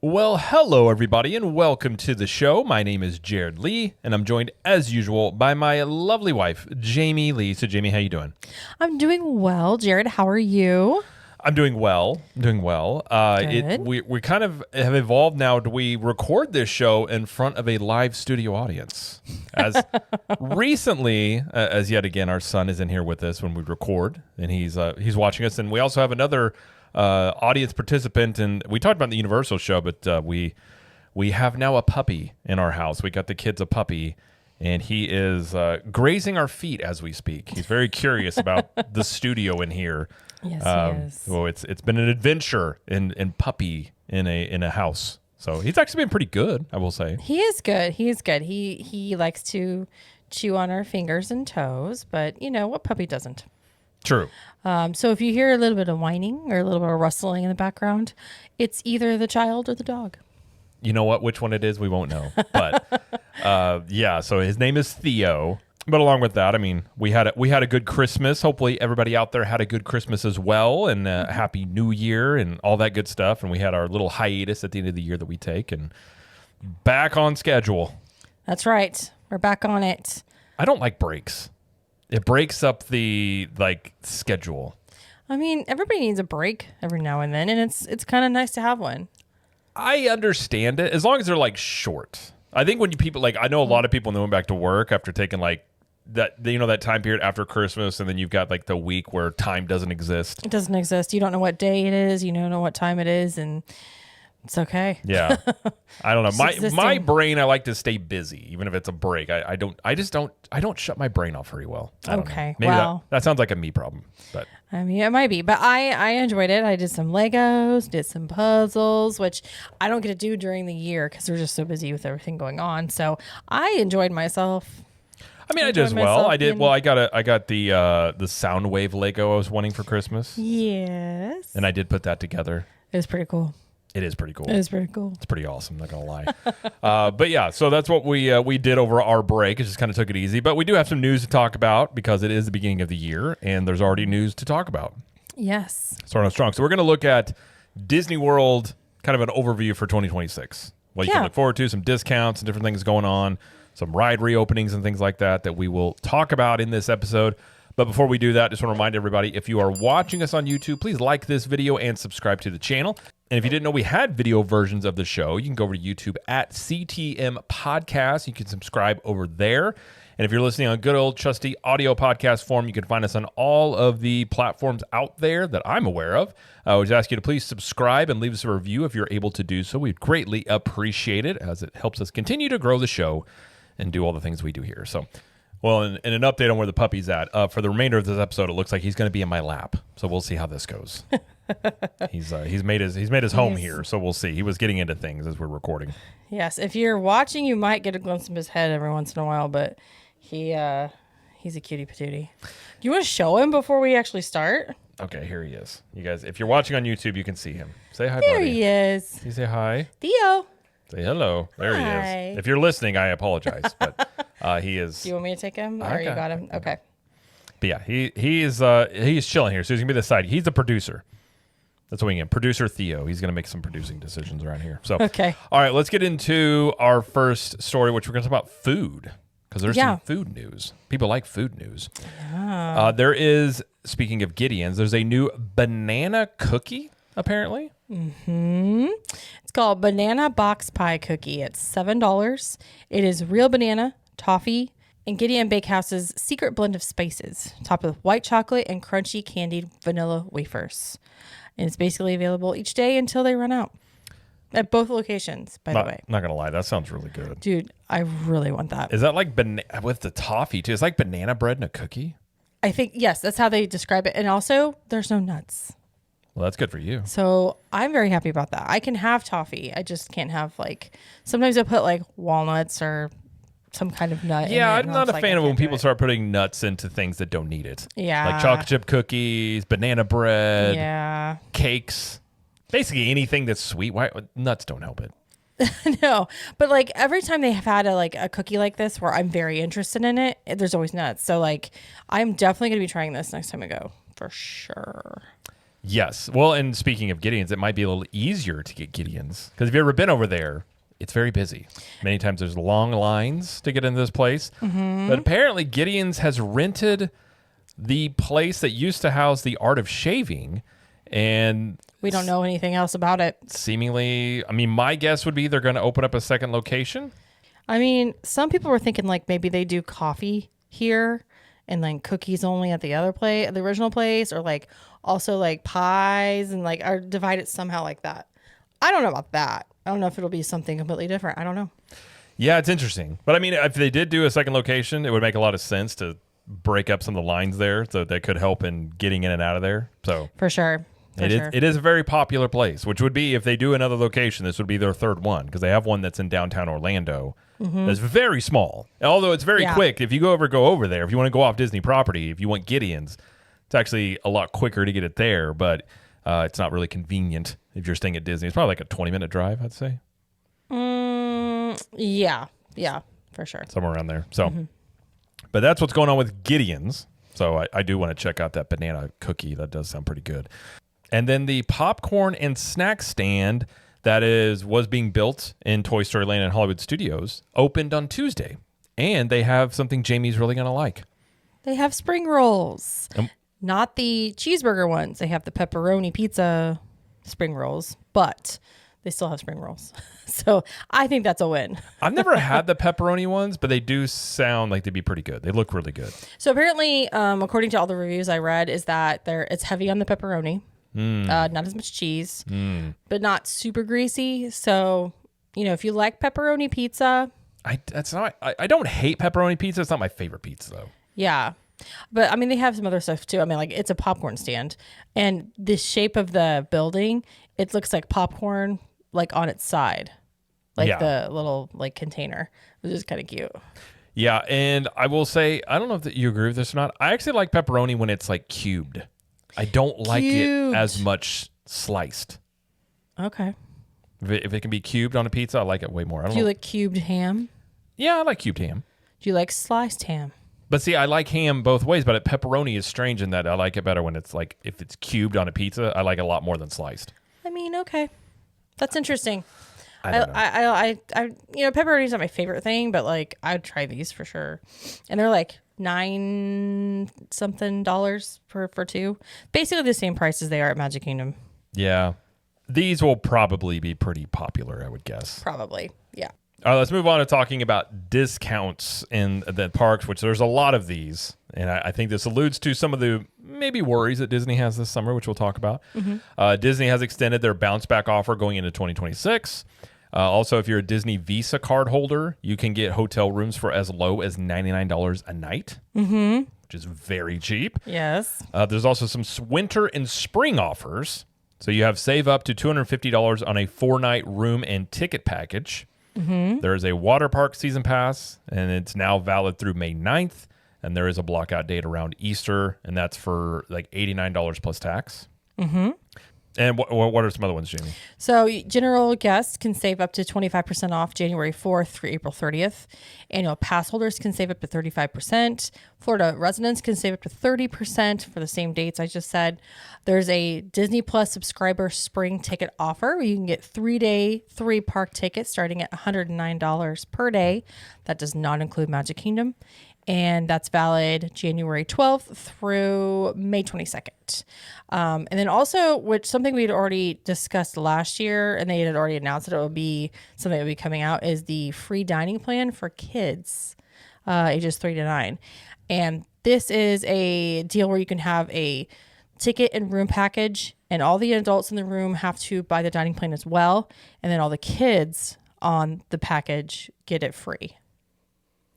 Well, hello, everybody, and welcome to the show. My name is Jared Lee, and I'm joined, as usual, by my lovely wife, Jamie Lee. So, Jamie, how you doing? I'm doing well. Jared, how are you? I'm doing well. Good. We kind of have evolved now. We record this show in front of a live studio audience. As recently as yet again, our son is in here with us when we record, and he's watching us. And we also have another audience participant, and we talked about the Universal show, but we have now a puppy in our house. We got the kids a puppy, and he is grazing our feet as we speak. He's very curious about the studio in here. Yes, he is. So it's been an adventure in puppy in a house. So he's actually been pretty good, I will say. He is good. He likes to chew on our fingers and toes, but you know what puppy doesn't? True. So if you hear a little bit of whining or a little bit of rustling in the background, it's either the child or the dog. You know what? Which one it is, we won't know. But yeah, so his name is Theo. But along with that, I mean, we had a good Christmas. Hopefully, everybody out there had a good Christmas as well, and Happy New Year and all that good stuff. And we had our little hiatus at the end of the year that we take, and back on schedule. That's right. We're back on it. I don't like breaks. It breaks up the schedule. I mean, everybody needs a break every now and then, and it's kind of nice to have one. I understand it as long as they're short. I think when people I know a lot of people went back to work after taking that time period after Christmas, and then you've got the week where time doesn't exist. It doesn't exist. You don't know what day it is. You don't know what time it is, and it's okay. Yeah, I don't know. My brain, I like to stay busy, even if it's a break. I don't shut my brain off very well. I don't know. Maybe that sounds like a me problem, but I mean, it might be, but I enjoyed it. I did some Legos, did some puzzles, which I don't get to do during the year because we're just so busy with everything going on. So I enjoyed myself. I mean, I did as well. I did. Well, I got the Soundwave Lego I was wanting for Christmas. Yes. And I did put that together. It was pretty cool. It is pretty cool. It is pretty cool. It's pretty awesome, not gonna lie. But yeah, so that's what we did over our break. It just kind of took it easy. But we do have some news to talk about because it is the beginning of the year, and there's already news to talk about. Yes. Starting off strong. So we're going to look at Disney World, kind of an overview for 2026. What you can look forward to, some discounts and different things going on, some ride reopenings and things like that we will talk about in this episode. But before we do that, just want to remind everybody, if you are watching us on YouTube, please like this video and subscribe to the channel. And if you didn't know we had video versions of the show, you can go over to YouTube at CTM Podcast. You can subscribe over there. And if you're listening on good old trusty audio podcast form, you can find us on all of the platforms out there that I'm aware of. I would ask you to please subscribe and leave us a review if you're able to do so. We'd greatly appreciate it, as it helps us continue to grow the show and do all the things we do here. So, well, and an update on where the puppy's at. For the remainder of this episode, it looks like he's going to be in my lap. So we'll see how this goes. He's made his home here, so we'll see. He was getting into things as we're recording. Yes. If you're watching, you might get a glimpse of his head every once in a while, but he's a cutie patootie. Do you want to show him before we actually start? Okay, here he is. You guys, if you're watching on YouTube, you can see him. Say hi, there buddy. There he is. You say hi. Theo. Say hello. There he is. If you're listening, I apologize, but he is. Do you want me to take him, or you got him? Okay. But yeah, he's chilling here, so he's gonna be the side. He's the producer. That's what we get. Producer Theo. He's going to make some producing decisions around here. So, okay. All right, let's get into our first story, which we're going to talk about food, because there's some food news. People like food news. Yeah. There is, speaking of Gideon's, there's a new banana cookie, apparently. Mm-hmm. It's called Banana Box Pie Cookie. It's $7. It is real banana, toffee, and Gideon Bakehouse's secret blend of spices, topped with white chocolate and crunchy candied vanilla wafers. And it's basically available each day until they run out. At both locations, by the way. Not going to lie, that sounds really good. Dude, I really want that. Is that like with the toffee, too? It's like banana bread in a cookie? I think, yes, that's how they describe it. And also, there's no nuts. Well, that's good for you. So I'm very happy about that. I can have toffee. I just can't have, sometimes I put, walnuts or some kind of nut. Yeah, I'm not a fan of when people start putting nuts into things that don't need it. Yeah. Like chocolate chip cookies, banana bread, cakes, basically anything that's sweet. Why nuts don't help it. No, but every time they have had a cookie like this where I'm very interested in it, there's always nuts. So I'm definitely going to be trying this next time I go for sure. Yes. Well, and speaking of Gideon's, it might be a little easier to get Gideon's because if you've ever been over there, it's very busy. Many times there's long lines to get into this place. But apparently Gideon's has rented the place that used to house the Art of Shaving, and We don't know anything else about it. seemingly, I mean, my guess would be they're going to open up a second location. I mean, some people were thinking like maybe they do coffee here and like cookies only at the other place, the original place, or like also like pies and like are divided somehow like that. I don't know about that. I don't know if it'll be something completely different. I don't know. Yeah, it's interesting. But I mean, if they did do a second location, it would make a lot of sense to break up some of the lines there so that could help in getting in and out of there. So For sure. it is a very popular place, which would be if they do another location, this would be their third one because they have one that's in downtown Orlando. That's very small. Although it's very quick. If you go over there, if you want to go off Disney property, if you want Gideon's, it's actually a lot quicker to get it there, but it's not really convenient if you're staying at Disney. It's probably like a 20-minute drive, I'd say. Yeah, for sure. Somewhere around there. So, but that's what's going on with Gideon's. So I do want to check out that banana cookie. That does sound pretty good. And then the popcorn and snack stand that was being built in Toy Story Land and Hollywood Studios opened on Tuesday. And they have something Jamie's really going to like. They have spring rolls. Not the cheeseburger ones. They have the pepperoni pizza spring rolls, but they still have spring rolls. So I think that's a win. I've never had the pepperoni ones, but they do sound like they'd be pretty good. They look really good. So apparently, according to all the reviews I read, is that it's heavy on the pepperoni, not as much cheese, but not super greasy. So, if you like pepperoni pizza. I don't hate pepperoni pizza. It's not my favorite pizza, though. Yeah. But I mean, they have some other stuff too. I mean, like it's a popcorn stand, and the shape of the building, it looks like popcorn, like on its side, like the little like container, which is kind of cute. Yeah, and I will say, I don't know if you agree with this or not. I actually like pepperoni when it's like cubed. I don't like it as much sliced. Okay. If it can be cubed on a pizza, I like it way more. Do you like cubed ham? Yeah, I like cubed ham. Do you like sliced ham? But see, I like ham both ways, but pepperoni is strange in that I like it better when it's like, if it's cubed on a pizza, I like it a lot more than sliced. I mean, okay. That's interesting. I don't know. Pepperoni is not my favorite thing, but like I'd try these for sure. And they're like $9 something for two. Basically the same price as they are at Magic Kingdom. Yeah. These will probably be pretty popular, I would guess. Probably. Yeah. All right, let's move on to talking about discounts in the parks, which there's a lot of these. And I think this alludes to some of the maybe worries that Disney has this summer, which we'll talk about. Disney has extended their bounce back offer going into 2026. Also, if you're a Disney Visa card holder, you can get hotel rooms for as low as $99 a night, which is very cheap. Yes. There's also some winter and spring offers. So you have save up to $250 on a 4-night room and ticket package. There is a water park season pass, and it's now valid through May 9th. And there is a blockout date around Easter, and that's for like $89 plus tax. And what are some other ones, Jamie? So general guests can save up to 25% off January 4th through April 30th. Annual pass holders can save up to 35%. Florida residents can save up to 30% for the same dates I just said. There's a Disney Plus subscriber spring ticket offer where you can get 3-day, 3-park tickets starting at $109 per day. That does not include Magic Kingdom. And that's valid January 12th through May 22nd. And then also, which something we had already discussed last year, and they had already announced that it would be something that would be coming out, is the free dining plan for kids ages 3 to 9. And this is a deal where you can have a ticket and room package, and all the adults in the room have to buy the dining plan as well. And then all the kids on the package get it free.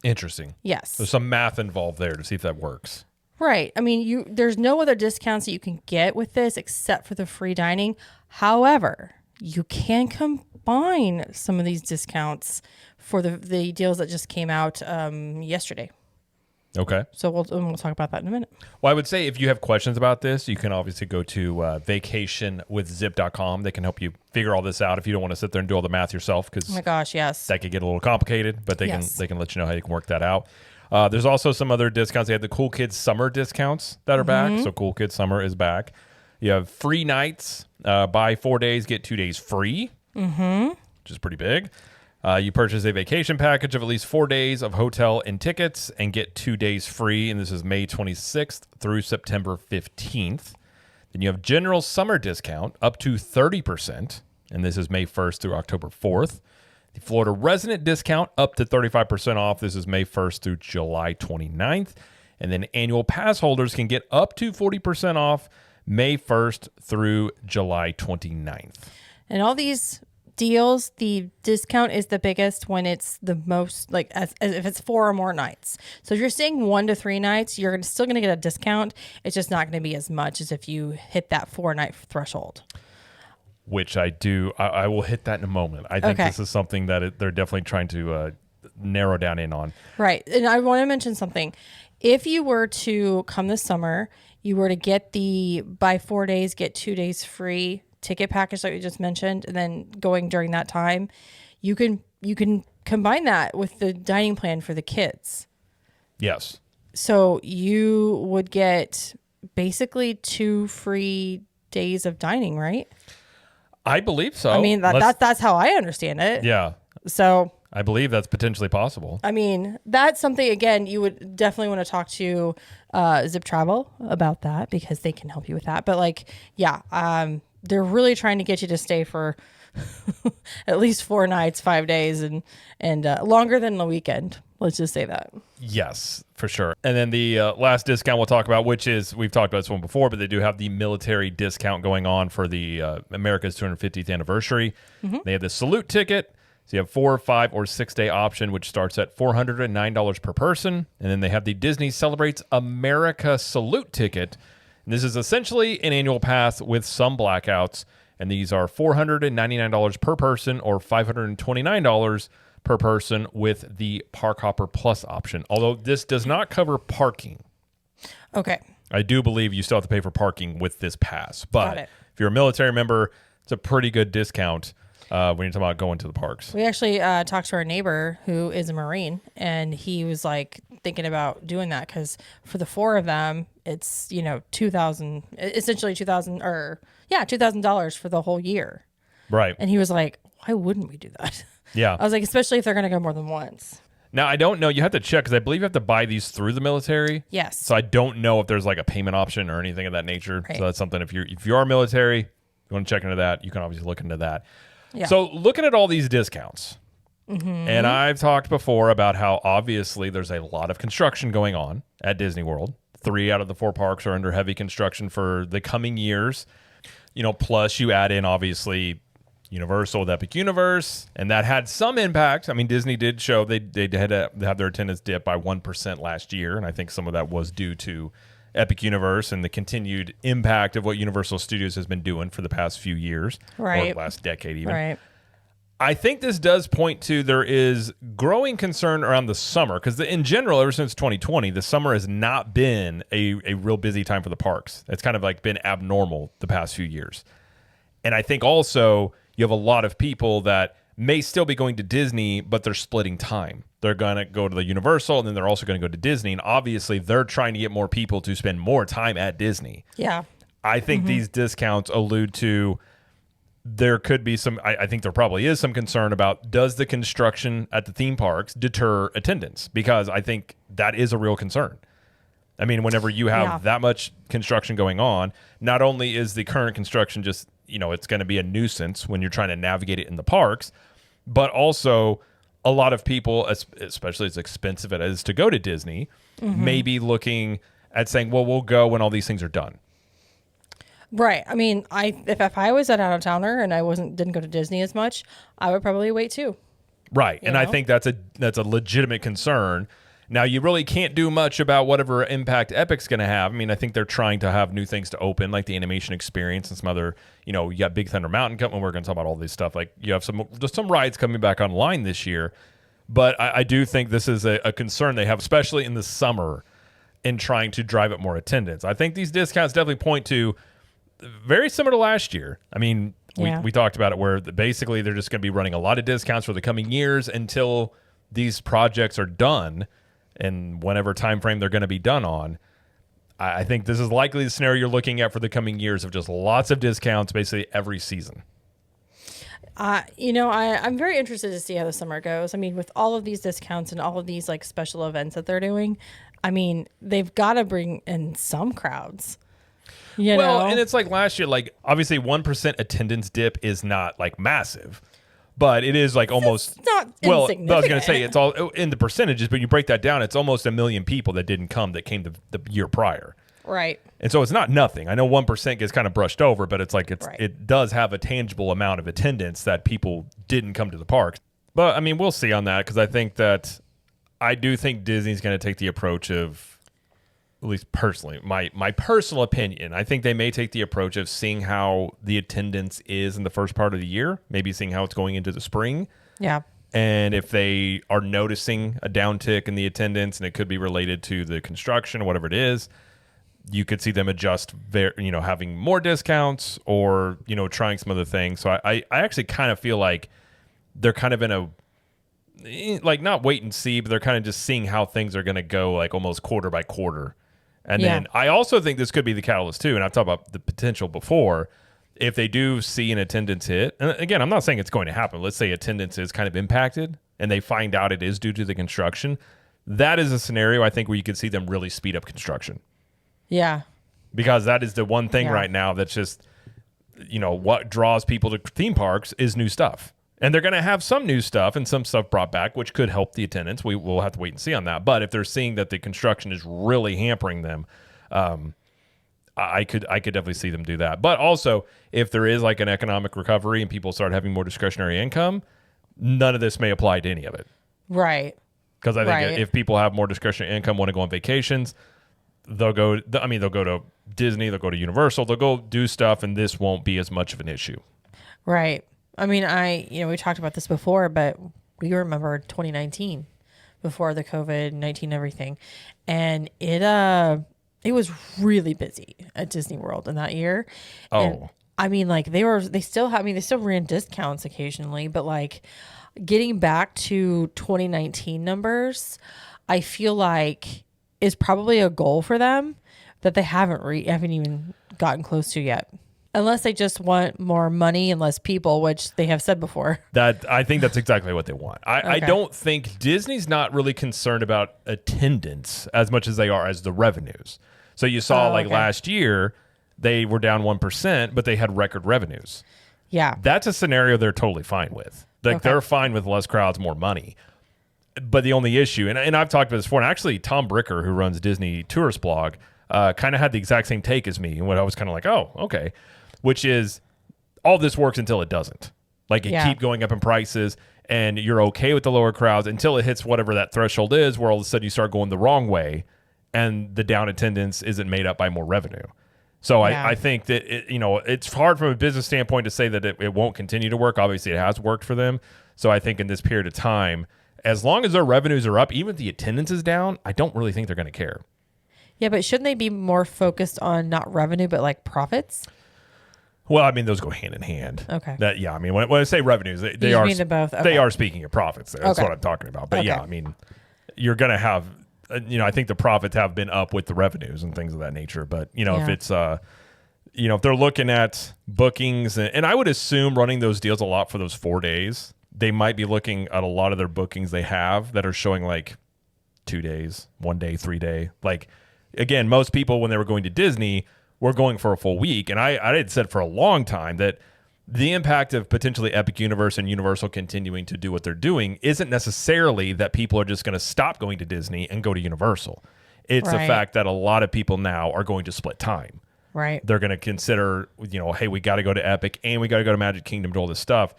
Interesting. Yes. There's some math involved there to see if that works. Right. I mean, there's no other discounts that you can get with this except for the free dining. However, you can combine some of these discounts for the deals that just came out yesterday. Okay. So we'll talk about that in a minute. Well, I would say if you have questions about this, you can obviously go to vacationwithzip.com. They can help you figure all this out if you don't want to sit there and do all the math yourself, because oh my gosh, yes, that could get a little complicated, but they can let you know how you can work that out. There's also some other discounts. They have the Cool Kids Summer discounts that are back. So Cool Kids Summer is back. You have free nights. Buy 4 days, get 2 days free, which is pretty big. You purchase a vacation package of at least 4 days of hotel and tickets and get 2 days free. And this is May 26th through September 15th. Then you have general summer discount up to 30%. And this is May 1st through October 4th. The Florida resident discount up to 35% off. This is May 1st through July 29th. And then annual pass holders can get up to 40% off May 1st through July 29th. And all these deals, the discount is the biggest when it's the most, like as if it's 4 or more nights. So if you're staying 1 to 3 nights, you're still going to get a discount. It's just not going to be as much as if you hit that 4-night threshold. Which I do. I will hit that in a moment. I think this is something that they're definitely trying to narrow down in on. Right. And I want to mention something. If you were to come this summer, you were to get the buy 4 days, get 2 days free ticket package like we just mentioned, and then going during that time, you can combine that with the dining plan for the kids. Yes. So you would get basically 2 free days of dining, right? I believe so. I mean, that's how I understand it. Yeah. So I believe that's potentially possible. I mean, that's something, again, you would definitely want to talk to Zip Travel about that because they can help you with that. But they're really trying to get you to stay for at least 4 nights, 5 days, and longer than the weekend. Let's just say that. Yes, for sure. And then the last discount we'll talk about, which is, we've talked about this one before, but they do have the military discount going on for the America's 250th anniversary. Mm-hmm. They have the salute ticket. So you have 4, 5, or 6 day option, which starts at $409 per person. And then they have the Disney Celebrates America Salute ticket. And this is essentially an annual pass with some blackouts. And these are $499 per person or $529 per person with the Park Hopper Plus option. Although this does not cover parking. Okay. I do believe you still have to pay for parking with this pass. But if you're a military member, it's a pretty good discount when you're talking about going to the parks. We actually talked to our neighbor who is a Marine, and he was like thinking about doing that because for the 4 of them, it's, $2,000, essentially $2,000 for the whole year. Right. And he was like, why wouldn't we do that? Yeah. I was like, especially if they're going to go more than once. Now, I don't know. You have to check because I believe you have to buy these through the military. Yes. So I don't know if there's like a payment option or anything of that nature. Right. So that's something if you are military, you want to check into that, you can obviously look into that. Yeah. So looking at all these discounts, and I've talked before about how obviously there's a lot of construction going on at Disney World. 3 out of the 4 parks are under heavy construction for the coming years. Plus you add in obviously Universal with Epic Universe, and that had some impact. I mean, Disney did show they had to have their attendance dip by 1% last year, and I think some of that was due to Epic Universe and the continued impact of what Universal Studios has been doing for the past few years, right, or the last decade even. Right. I think this does point to there is growing concern around the summer because in general, ever since 2020, the summer has not been a real busy time for the parks. It's kind of like been abnormal the past few years. And I think also you have a lot of people that may still be going to Disney, but they're splitting time. They're going to go to the Universal, and then they're also going to go to Disney. And obviously, they're trying to get more people to spend more time at Disney. Yeah. I think these discounts allude to there could be some, I think there probably is some concern about, does the construction at the theme parks deter attendance? Because I think that is a real concern. I mean, whenever you have that much construction going on, not only is the current construction just, it's going to be a nuisance when you're trying to navigate it in the parks, but also a lot of people, especially as expensive it is to go to Disney, may be looking at saying, well, we'll go when all these things are done. Right. I mean, if I was an out-of-towner and I didn't go to Disney as much, I would probably wait too. Right. And I think that's a legitimate concern. Now, you really can't do much about whatever impact Epic's going to have. I mean, I think they're trying to have new things to open, like the animation experience and some other, you got Big Thunder Mountain coming. We're going to talk about all this stuff. Like, you have some rides coming back online this year. But I do think this is a concern they have, especially in the summer, in trying to drive up more attendance. I think these discounts definitely point to very similar to last year. I mean, we talked about it where basically they're just going to be running a lot of discounts for the coming years until these projects are done and whenever time frame they're going to be done on. I think this is likely the scenario you're looking at for the coming years of just lots of discounts basically every season. I'm very interested to see how the summer goes. I mean, with all of these discounts and all of these like special events that they're doing, I mean, they've got to bring in some crowds. You know? And it's like last year, like obviously 1% attendance dip is not like massive, but it is like almost not well. insignificant. I was going to say it's all in the percentages, but you break that down, it's almost 1 million people that didn't come that came the year prior. Right. And so it's not nothing. I know 1% gets kind of brushed over, but it's like Right. it does have a tangible amount of attendance that people didn't come to the parks. But I mean, we'll see on that because I do think Disney's going to take the approach of, at least personally, my personal opinion, I think they may take the approach of seeing how the attendance is in the first part of the year, maybe seeing how it's going into the spring. Yeah. And if they are noticing a downtick in the attendance, and it could be related to the construction or whatever it is, you could see them adjust, having more discounts or, trying some other things. So I actually kind of feel like they're kind of in a, like not wait and see, but they're kind of just seeing how things are going to go like almost quarter by quarter. And then I also think this could be the catalyst too. And I've talked about the potential before. If they do see an attendance hit, and again, I'm not saying it's going to happen. Let's say attendance is kind of impacted and they find out it is due to the construction. That is a scenario I think where you could see them really speed up construction. Yeah. Because that is the one thing right now that's just, what draws people to theme parks is new stuff. And they're going to have some new stuff and some stuff brought back, which could help the attendance. We'll have to wait and see on that. But if they're seeing that the construction is really hampering them, I could definitely see them do that. But also, if there is like an economic recovery and people start having more discretionary income, none of this may apply to any of it. Right. Because I think if people have more discretionary income, want to go on vacations, they'll go to Disney, they'll go to Universal, they'll go do stuff, and this won't be as much of an issue. Right. I mean, we talked about this before, but we remember 2019 before the COVID-19 everything. And it was really busy at Disney World in that year. Oh. And, I mean, like they still ran discounts occasionally, but like getting back to 2019 numbers, I feel like is probably a goal for them that they haven't even gotten close to yet. Unless they just want more money and less people, which they have said before. That I think that's exactly what they want. I don't think Disney's not really concerned about attendance as much as they are as the revenues. So you saw last year, they were down 1%, but they had record revenues. Yeah. That's a scenario they're totally fine with. Like they're fine with less crowds, more money. But the only issue, and I've talked about this before, and actually Tom Bricker, who runs Disney Tourist Blog, kind of had the exact same take as me. And what I was kind of like, oh, okay. Which is all this works until it doesn't. Like it keep going up in prices and you're okay with the lower crowds until it hits whatever that threshold is where all of a sudden you start going the wrong way and the down attendance isn't made up by more revenue. So I think that, it's hard from a business standpoint to say that it won't continue to work. Obviously, it has worked for them. So I think in this period of time, as long as their revenues are up, even if the attendance is down, I don't really think they're going to care. Yeah, but shouldn't they be more focused on not revenue, but like profits? Well, I mean, those go hand in hand. Okay. I mean, when I say revenues, they You are mean to both. Okay. They are speaking of profits. There. That's Okay. what I'm talking about. But Okay. I mean, you're going to have, I think the profits have been up with the revenues and things of that nature. But if it's, if they're looking at bookings, and I would assume running those deals a lot for those 4 days, they might be looking at a lot of their bookings they have that are showing like 2 days, 1 day, 3 day. Like again, most people when they were going to Disney were going for a full week. And I had said for a long time that the impact of potentially Epic Universe and Universal continuing to do what they're doing isn't necessarily that people are just going to stop going to Disney and go to Universal. It's the fact that a lot of people now are going to split time. Right. They're going to consider, hey, we got to go to Epic and we got to go to Magic Kingdom, do all this stuff.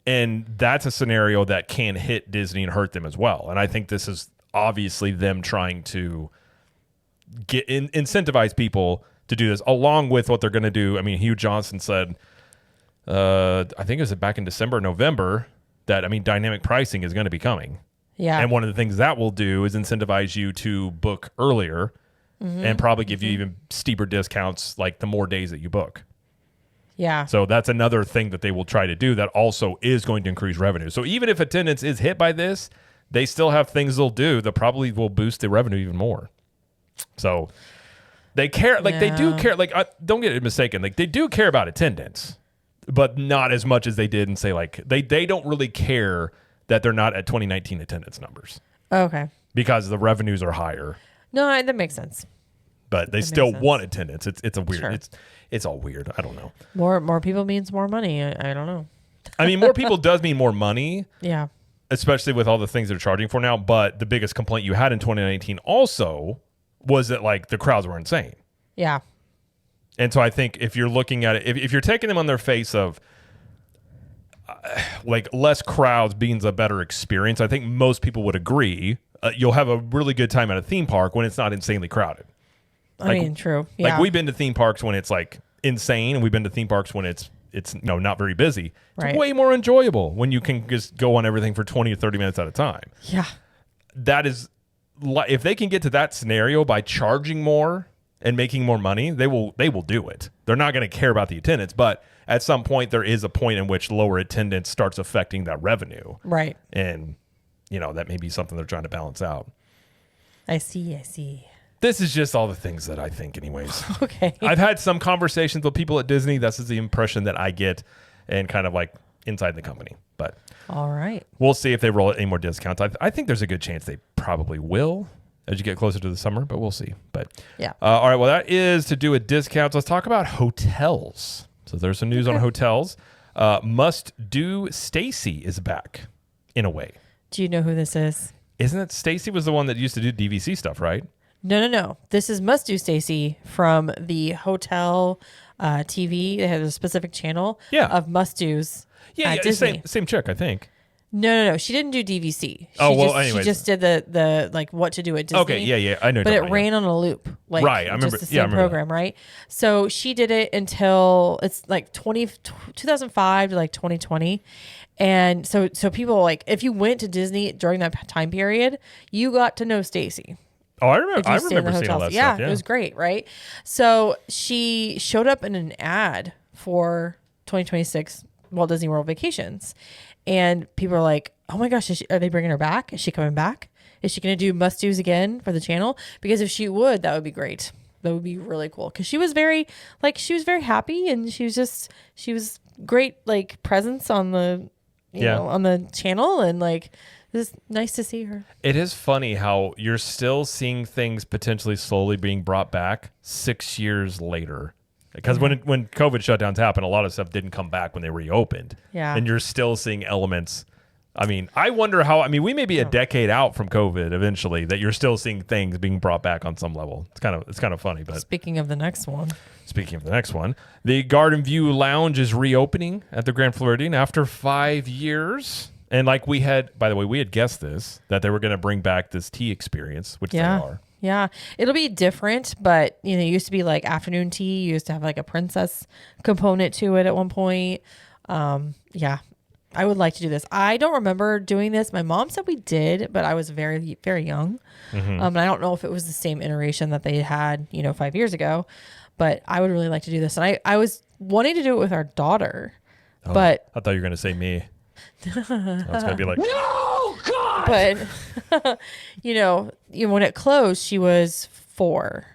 And that's a scenario that can hit Disney and hurt them as well. And I think this is obviously them trying to incentivize people to do this, along with what they're going to do. I mean, Hugh Johnson said, I think it was back in December, November, that, dynamic pricing is going to be coming. Yeah. And one of the things that will do is incentivize you to book earlier and probably give you even steeper discounts like the more days that you book. Yeah. So that's another thing that they will try to do that also is going to increase revenue. So even if attendance is hit by this, they still have things they'll do that probably will boost the revenue even more. So They care, like they do care. Like don't get it mistaken, like they do care about attendance, but not as much as they did, and say like they don't really care that they're not at 2019 attendance numbers. Okay. Because the revenues are higher. No, that makes sense. But they still want attendance. It's a weird. It's all weird. I don't know. More people means more money. I don't know. I mean, more people does mean more money. Yeah. Especially with all the things they're charging for now. But the biggest complaint you had in 2019 also was that like the crowds were insane. Yeah. And so I think if you're looking at it, if you're taking them on their face of like less crowds being a better experience, I think most people would agree. You'll have a really good time at a theme park when it's not insanely crowded. I mean, true. Yeah. Like we've been to theme parks when it's like insane, and we've been to theme parks when it's not very busy. It's way more enjoyable when you can just go on everything for 20 or 30 minutes at a time. Yeah. That is, if they can get to that scenario by charging more and making more money, they will do it. They're not going to care about the attendance, but at some point there is a point in which lower attendance starts affecting that revenue. Right. And that may be something they're trying to balance out. I see. This is just all the things that I think anyways. Okay. I've had some conversations with people at Disney. This is the impression that I get, and kind of like inside the company. But all right. We'll see if they roll any more discounts. I think there's a good chance they probably will as you get closer to the summer, but we'll see. But yeah. All right. Well, that is to do with discounts. Let's talk about hotels. So there's some news on hotels. Must Do Stacy is back in a way. Do you know who this is? Isn't it Stacy was the one that used to do DVC stuff, right? No. This is Must Do Stacy from the hotel TV. They have a specific channel of Must Do's. Yeah, Disney. Same chick, I think. No. She didn't do DVC. Anyways. She just did the like what to do at Disney. Okay, yeah, I know. But it ran on a loop. Like, right, I remember. Just the same program, right? So she did it until it's like 2005 to like 2020. And so people like if you went to Disney during that time period, you got to know Stacy. Oh, I remember seeing all that stuff. Yeah, it was great, right? So she showed up in an ad for 2026 Walt Disney World Vacations. And people are like, oh my gosh, are they bringing her back? Is she coming back? Is she going to do Must Do's again for the channel? Because if she would, that would be great. That would be really cool. Because she was very happy, and she was great, like, presence on the, you know, on the channel, and like, it's nice to see her. It is funny how you're still seeing things potentially slowly being brought back 6 years later. Because when COVID shutdowns happened, a lot of stuff didn't come back when they reopened. Yeah. And you're still seeing elements. I mean, I wonder how, we may be a decade out from COVID eventually, that you're still seeing things being brought back on some level. It's kind of funny. But speaking of the next one, the Garden View Lounge is reopening at the Grand Floridian after 5 years. And like we had guessed this, that they were going to bring back this tea experience, which they are. Yeah, it'll be different, but it used to be like afternoon tea. You used to have like a princess component to it at one point. Yeah, I would like to do this. I don't remember doing this. My mom said we did, but I was very, very young. Mm-hmm. And I don't know if it was the same iteration that they had, 5 years ago, but I would really like to do this. And I was wanting to do it with our daughter, but I thought you were going to say me. I was going to be like, no, God! But, when it closed, she was 4.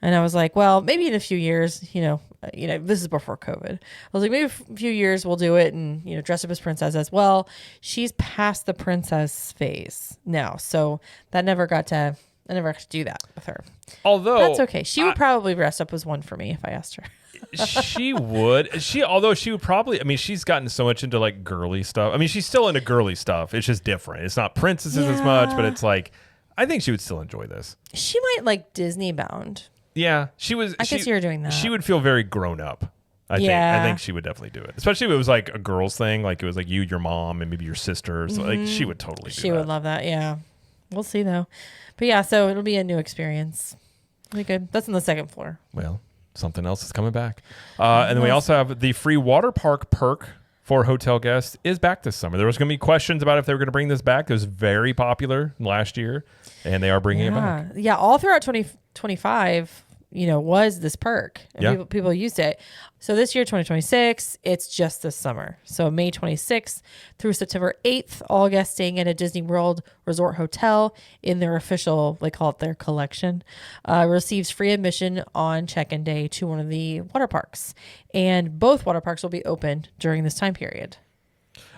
And I was like, well, maybe in a few years, this is before COVID. I was like, maybe a few years we'll do it and, dress up as princesses. Well, she's past the princess phase now. So I never got to do that with her. Although that's okay. She would probably dress up as one for me if I asked her. She would. Although she would probably, she's gotten so much into like girly stuff. She's still into girly stuff. It's just different. It's not princesses as much, but it's like, I think she would still enjoy this. She might like Disney Bound. Yeah, she was. I guess you're doing that. She would feel very grown up. I think she would definitely do it. Especially if it was like a girls thing. Like it was like you, your mom, and maybe your sister. So like she would totally do that. She would love that. Yeah. We'll see though. But yeah, so it'll be a new experience. It'll be good. That's on the second floor. Well, something else is coming back. And then we also have the free water park perk for hotel guests is back this summer. There was going to be questions about if they were going to bring this back. It was very popular last year, and they are bringing it back. Yeah, all throughout 2025, was this perk. And Yeah. people used it. So this year, 2026, it's just this summer. So May 26th through September 8th, all guests staying at a Disney World Resort Hotel in their official, they call it their collection, receives free admission on check-in day to one of the water parks. And both water parks will be open during this time period.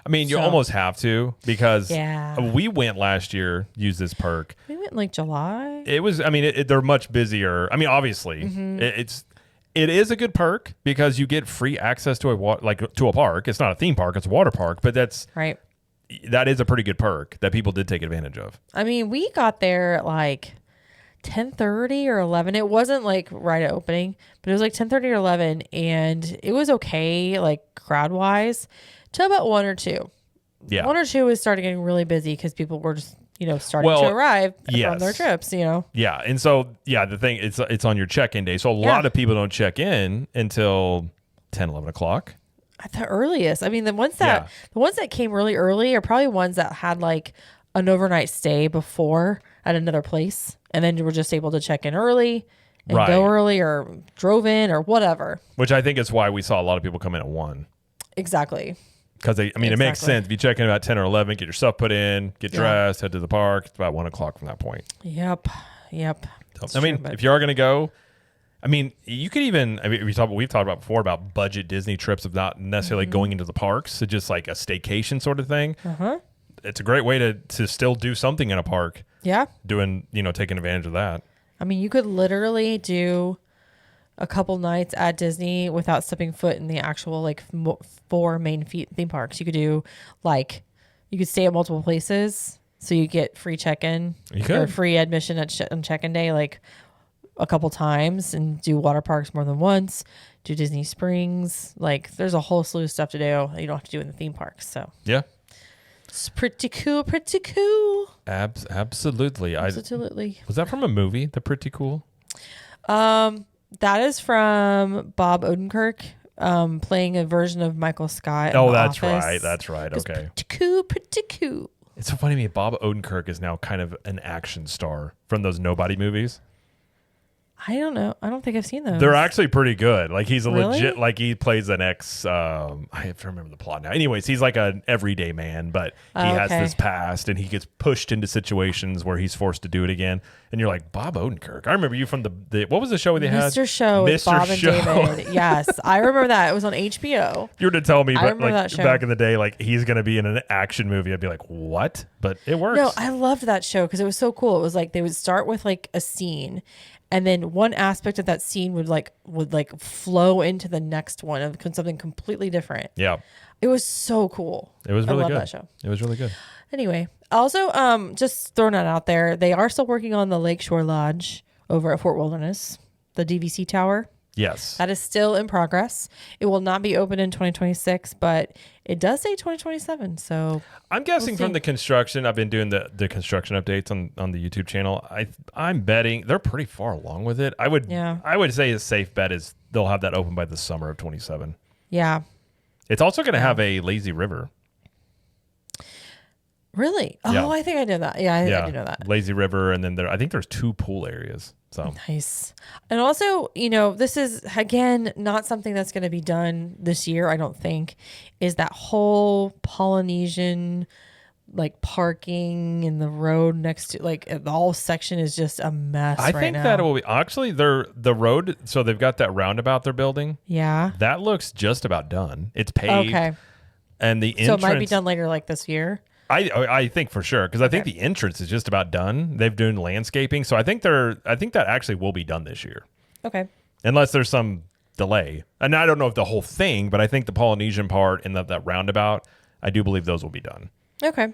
I mean, you almost have to because we went last year, used this perk. We went in like July. It was, I mean, they're much busier. I mean, obviously, it is a good perk because you get free access to a park. It's not a theme park, it's a water park, but that is a pretty good perk that people did take advantage of. I mean, we got there at like 10:30 or 11. It wasn't like right at opening, but it was like 10:30 or 11, and it was okay, like crowd wise, till about 1 or 2. Yeah, 1 or 2 was starting getting really busy because people were just starting to arrive from their trips. Yeah, and so the thing it's on your check-in day, so a lot of people don't check in until 10, 11 o'clock. At the earliest. I mean, the ones that came really early are probably ones that had like an overnight stay before at another place, and then you were just able to check in early and go early or drove in or whatever. Which I think is why we saw a lot of people come in at 1. Exactly. Because it makes sense. If you check in about 10 or 11, get your stuff put in, get dressed, head to the park. It's about 1 o'clock from that point. Yep. So, if you are going to go, I mean, you could even, we've talked about before about budget Disney trips of not necessarily going into the parks. So just like a staycation sort of thing. It's a great way to still do something in a park. Yeah. Taking advantage of that. I mean, you could literally do a couple nights at Disney without stepping foot in the actual like 4 main theme parks. You could do you could stay at multiple places, so you get free check-in or free admission on check-in day like a couple times, and do water parks more than once. Do Disney Springs. Like there's a whole slew of stuff to do that you don't have to do in the theme parks. So yeah, it's pretty cool. Pretty cool. Absolutely. Absolutely. Was that from a movie? The Pretty Cool. That is from Bob Odenkirk, playing a version of Michael Scott. Oh, that's right. That's right. Okay. Pretty cool. It's so funny to me. Bob Odenkirk is now kind of an action star from those Nobody movies. I don't know. I don't think I've seen those. They're actually pretty good. Like he's a legit, like he plays an I have to remember the plot now. Anyways, he's like an everyday man, but he has this past and he gets pushed into situations where he's forced to do it again. And you're like, Bob Odenkirk. I remember you from the what was the show they had? Mr. Show with Bob and David. Yes, I remember that. It was on HBO. You were to tell me, but like back in the day, like he's going to be in an action movie. I'd be like, what? But it works. No, I loved that show because it was so cool. It was like they would start with like a scene, and then one aspect of that scene would flow into the next one of something completely different. Yeah. It was so cool. It was really good. I love that show. It was really good. Anyway, also, just throwing that out there, they are still working on the Lakeshore Lodge over at Fort Wilderness, the DVC Tower. Yes. That is still in progress. It will not be open in 2026, but it does say 2027. So I'm guessing from the construction, I've been doing the construction updates on the YouTube channel. I'm betting they're pretty far along with it. I would say a safe bet is they'll have that open by the summer of 27. Yeah. It's also going to have a lazy river. Really? Oh, yeah. I think I know that. Yeah, I do know that. Lazy river, and then I think there's 2 pool areas. So nice. And also, this is again not something that's going to be done this year, I don't think, is that whole Polynesian parking in the road next to the whole section is just a mess. I think now. that will be actually the road. So they've got that roundabout they're building. Yeah. That looks just about done. It's paved. Okay. And the entrance. So it might be done later this year. I think for sure, because I think the entrance is just about done. They've done landscaping, so I think that actually will be done this year. Okay. Unless there's some delay, and I don't know if the whole thing, but I think the Polynesian part and that roundabout, I do believe those will be done. Okay.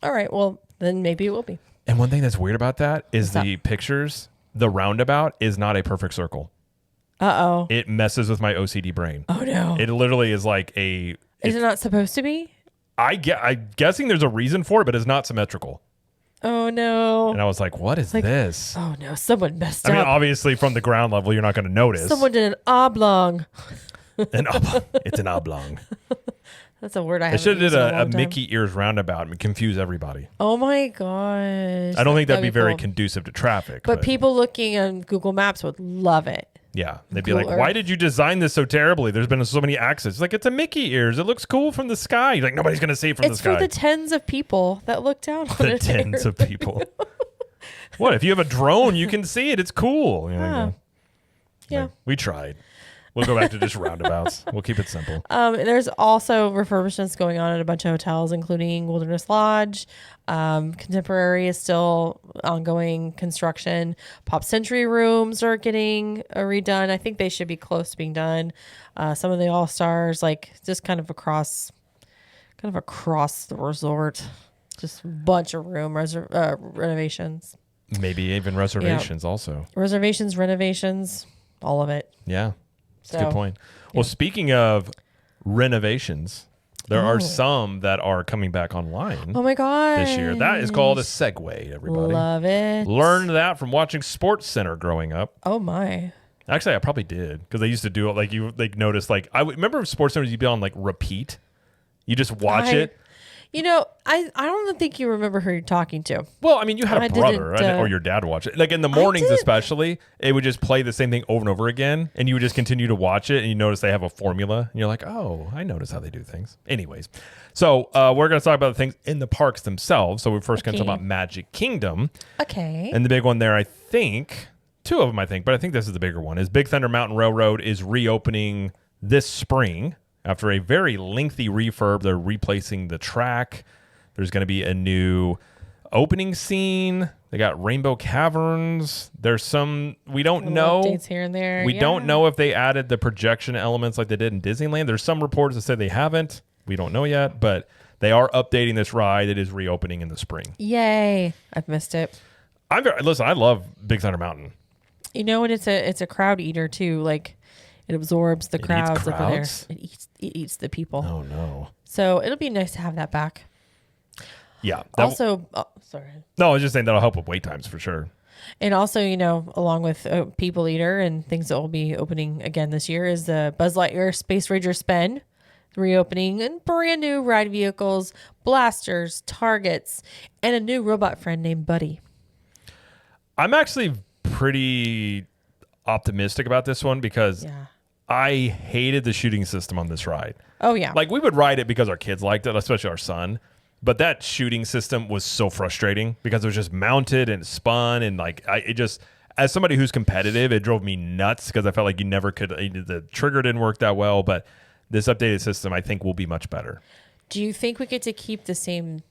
All right. Well, then maybe it will be. And one thing that's weird about that is the pictures. The roundabout is not a perfect circle. Uh-oh. It messes with my OCD brain. Oh no. It literally is like a. Is it not supposed to be? I'm guessing there's a reason for it, but it's not symmetrical. Oh, no. And I was like, what is this? Oh, no. Someone messed up. I mean, obviously, from the ground level, you're not going to notice. Someone did an oblong. It's an oblong. That's a word I They haven't should have used did in a a long time. Mickey ears roundabout and confuse everybody. Oh my gosh. I don't think that'd be very cool. conducive to traffic. But people looking on Google Maps would love it. yeah, they'd be Cool like, "Why Earth. did you design this so terribly? There's been so many accidents." Like, it's a Mickey ears. It looks cool from the sky. You're like, nobody's gonna see it from the It's sky. for the tens of people that look down on The it. tens of people. What if you have a drone? You can see it. It's cool. You know, Yeah. Yeah. like, we tried. We'll go back to just roundabouts. We'll keep it simple. There's also refurbishments going on at a bunch of hotels, including Wilderness Lodge. Contemporary is still ongoing construction. Pop Century rooms are getting redone. I think they should be close to being done. Some of the All Stars, like just kind of across the resort, just a bunch of room renovations. Maybe even reservations also. Reservations, renovations, all of it. Yeah. That's a So, good point. Well, speaking of renovations, there are some that are coming back online Oh my god! this year. That is called a segue, everybody. Love it. Learned that from watching Sports Center growing up. Oh my. Actually, I probably did because they used to do it like you like notice like I remember Sports Center you'd be on like repeat. You just watch it. You know, I don't think you remember who you're talking to. Well, I mean, you had I a brother didn't, or your dad watch it. Like in the mornings, did. especially, it would just play the same thing over and over again, and you would just continue to watch it, and you notice they have a formula, and you're like, oh, I notice how they do things. Anyways, so we're going to talk about the things in the parks themselves. So we're first going to talk about Magic Kingdom. Okay. And the big one there, I think, two of them, I think, but I think this is the bigger one, is Big Thunder Mountain Railroad is reopening this spring after a very lengthy refurb. They're replacing the track. There's going to be a new opening scene. They got Rainbow Caverns. There's some, we don't know. Updates here and there. We don't know if they added the projection elements like they did in Disneyland. There's some reports that say they haven't. We don't know yet, but they are updating this ride. It is reopening in the spring. Yay! I've missed it. Listen, I love Big Thunder Mountain. You know what? It's a crowd eater too. Like it absorbs the crowds over there. crowds? It eats the people. Oh no. So it'll be nice to have that back. Yeah. Also, sorry. No, I was just saying that'll help with wait times for sure. And also, you know, along with People Eater and things that will be opening again this year is the Buzz Lightyear Space Ranger Spin reopening and brand new ride vehicles, blasters, targets, and a new robot friend named Buddy. I'm actually pretty optimistic about this one because I hated the shooting system on this ride. Oh, yeah. Like we would ride it because our kids liked it, especially our son. But that shooting system was so frustrating because it was just mounted and spun and like it just, as somebody who's competitive, it drove me nuts because I felt like you never could. The trigger didn't work that well, but this updated system I think will be much better. Do you think we get to keep the same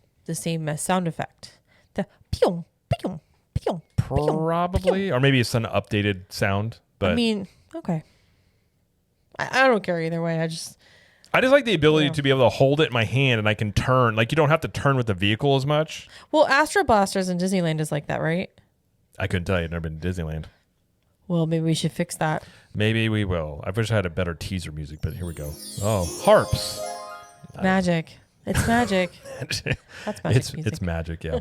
sound effect? The pew pew pew. Probably, or maybe it's an updated sound. But I mean, okay. I don't care either way. I just like the ability to be able to hold it in my hand and I can turn. Like you don't have to turn with the vehicle as much. Well, Astro Blasters in Disneyland is like that, right? I couldn't tell you. I've never been to Disneyland. Well, maybe we should fix that. Maybe we will. I wish I had a better teaser music, but here we go. Oh, harps. Magic. It's magic. That's magic music. It's magic, yeah.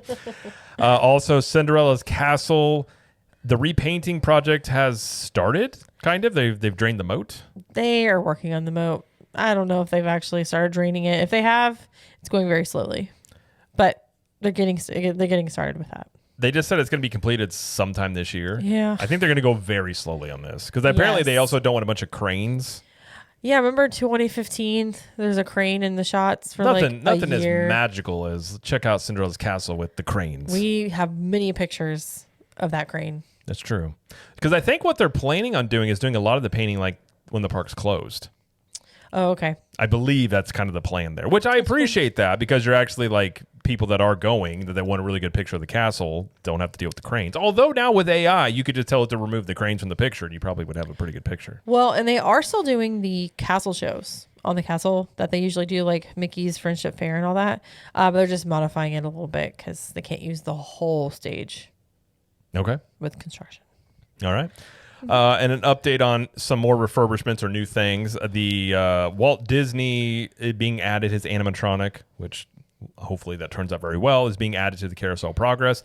Also, Cinderella's Castle. The repainting project has started, kind of. They've drained the moat. They are working on the moat. I don't know if they've actually started draining it. If they have, it's going very slowly. But they're getting started with that. They just said it's going to be completed sometime this year. Yeah. I think they're going to go very slowly on this because apparently they also don't want a bunch of cranes. Yeah, remember 2015? There's a crane in the shots for nothing a as year. magical as check out Cinderella's Castle with the cranes. We have many pictures of that crane. That's true. Because I think what they're planning on doing is doing a lot of the painting like when the park's closed. Oh, okay. I believe that's kind of the plan there, which I appreciate that because you're actually like people that are going that they want a really good picture of the castle don't have to deal with the cranes. Although now with AI, you could just tell it to remove the cranes from the picture and you probably would have a pretty good picture. Well, and they are still doing the castle shows on the castle that they usually do, like Mickey's Friendship Fair and all that. But they're just modifying it a little bit because they can't use the whole stage. Okay. With construction. All right. And an update on some more refurbishments or new things. The Walt Disney being added, his animatronic, which hopefully that turns out very well, is being added to the Carousel Progress.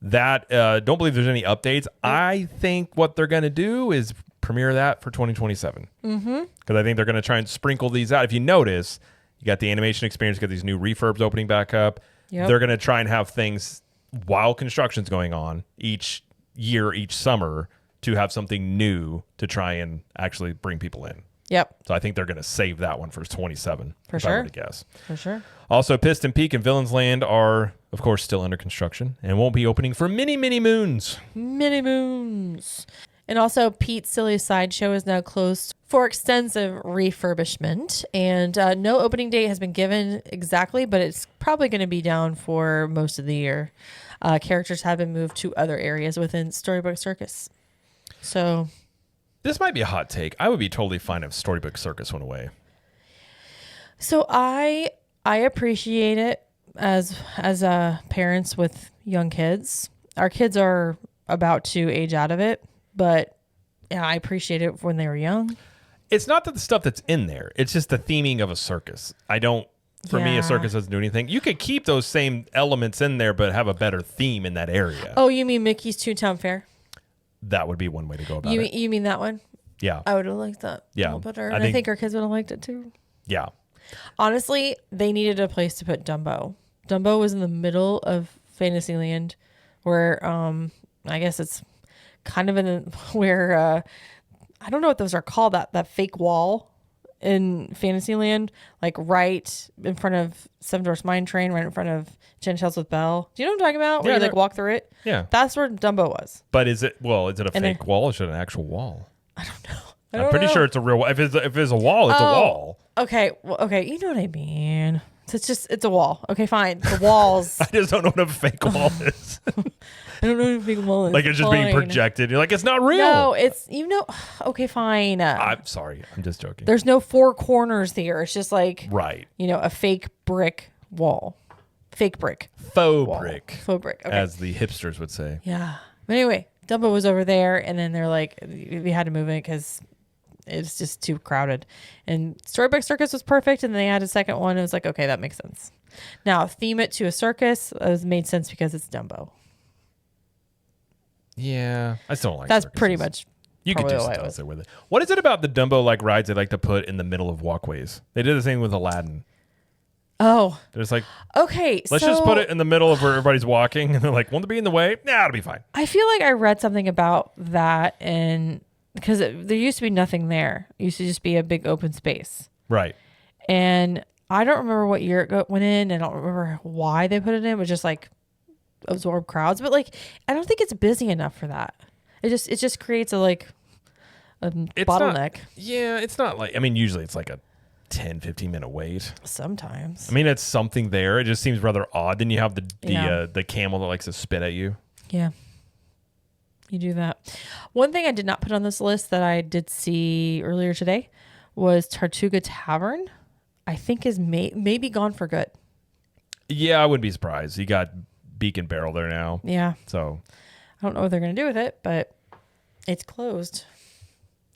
That, don't believe there's any updates. I think what they're going to do is premiere that for 2027. Because I think they're going to try and sprinkle these out. If you notice, You got the animation experience. You got these new refurbs opening back up. Yep. They're going to try and have things while construction's going on each year, each summer, to have something new to try and actually bring people in. Yep. So I think they're going to save that one for 27. For if I sure. were to guess. For sure. Also, Piston Peak and Villains Land are, of course, still under construction and won't be opening for many, many moons. Many moons. And also, Pete's Silly Sideshow is now closed for extensive refurbishment. And no opening date has been given exactly, but it's probably going to be down for most of the year. Characters have been moved to other areas within Storybook Circus. So this might be a hot take. I would be totally fine if Storybook Circus went away. So I appreciate it as parents with young kids. Our kids are about to age out of it, but yeah, I appreciate it when they were young. It's not that the stuff that's in there. It's just the theming of a circus. For me, a circus doesn't do anything. You could keep those same elements in there, but have a better theme in that area. Oh, you mean Mickey's Toontown Fair? That would be one way to go about it. You mean that one? Yeah. I would have liked that a little better. And I think our kids would have liked it too. Yeah. Honestly, they needed a place to put Dumbo. Dumbo was in the middle of Fantasyland where I guess it's kind of where I don't know what those are called, that fake wall in Fantasyland, like right in front of Seven Dwarfs Mine Train, right in front of Enchanted with Belle. Do you know what I'm talking about? Where you like walk through it? Yeah. That's where Dumbo was. But is it a fake wall or is it an actual wall? I don't know. I'm pretty sure it's a real wall. If it's a wall, it's a wall. Okay. Well, okay. You know what I mean. It's a wall. Okay, fine. The walls. I just don't know what a fake wall is. I don't know what a fake wall is. Like it's just being projected. You're like, it's not real. No, it's, okay, fine. I'm sorry. I'm just joking. There's no four corners here. It's just like, right. A fake brick wall. Fake brick. Faux wall. brick. Faux brick. Okay. As the hipsters would say. Yeah. But anyway, Dumbo was over there, and then they're like, we had to move it because it's just too crowded. And Storybook Circus was perfect, and then they had a second one. It was like, okay, that makes sense. Now, theme it to a circus made sense because it's Dumbo. Yeah, I still don't like That's circuses. pretty much. You could do stuff there with it. What is it about the Dumbo like rides they like to put in the middle of walkways? They did the same with Aladdin. Oh. They're just like, okay, let's just put it in the middle of where everybody's walking, and they're like, won't it be in the way? Nah, it'll be fine. I feel like I read something about that, and because there used to be nothing there. It used to just be a big open space. Right. And I don't remember what year it went in. I don't remember why they put it in. It was just like absorb crowds, but like I don't think it's busy enough for that. It just creates a bottleneck. It's not like, I mean, usually it's like a 10-15 minute wait. Sometimes. I mean, it's something there. It just seems rather odd. Then you have the camel that likes to spit at you. Yeah. You do that. One thing I did not put on this list that I did see earlier today was Tortuga Tavern. I think is maybe gone for good. Yeah, I wouldn't be surprised. You got Beacon Barrel there now. Yeah. So I don't know what they're going to do with it, but it's closed.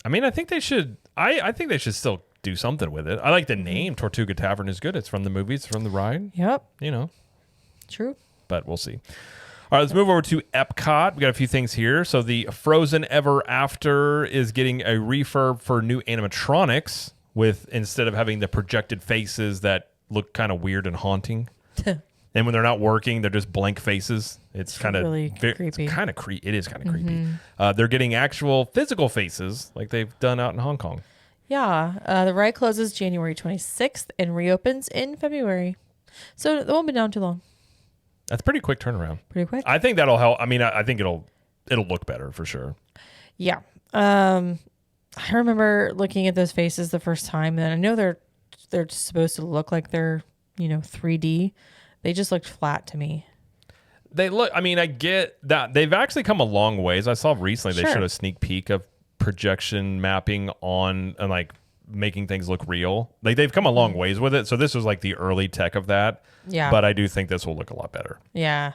I mean, I think they should. I think they should still do something with it. I like the name. Tortuga Tavern is good. It's from the movie. It's from the ride. Yep. True. But we'll see. All right, let's move over to Epcot. We got a few things here. So the Frozen Ever After is getting a refurb for new animatronics with, instead of having the projected faces that look kind of weird and haunting. And when they're not working, they're just blank faces. It's kind of really creepy. It's kind of It is kind of creepy. They're getting actual physical faces like they've done out in Hong Kong. Yeah. The ride closes January 26th and reopens in February. So it won't be down too long. That's pretty quick turnaround. Pretty quick. I think that'll help. I mean, I think it'll look better for sure. Yeah. I remember looking at those faces the first time, and I know they're supposed to look like they're 3D. They just looked flat to me. They look. I mean, I get that they've actually come a long ways. I saw recently they showed a sneak peek of projection mapping on and like making things look real. Like they've come a long ways with it. So this was like the early tech of that. Yeah. But I do think this will look a lot better. Yeah.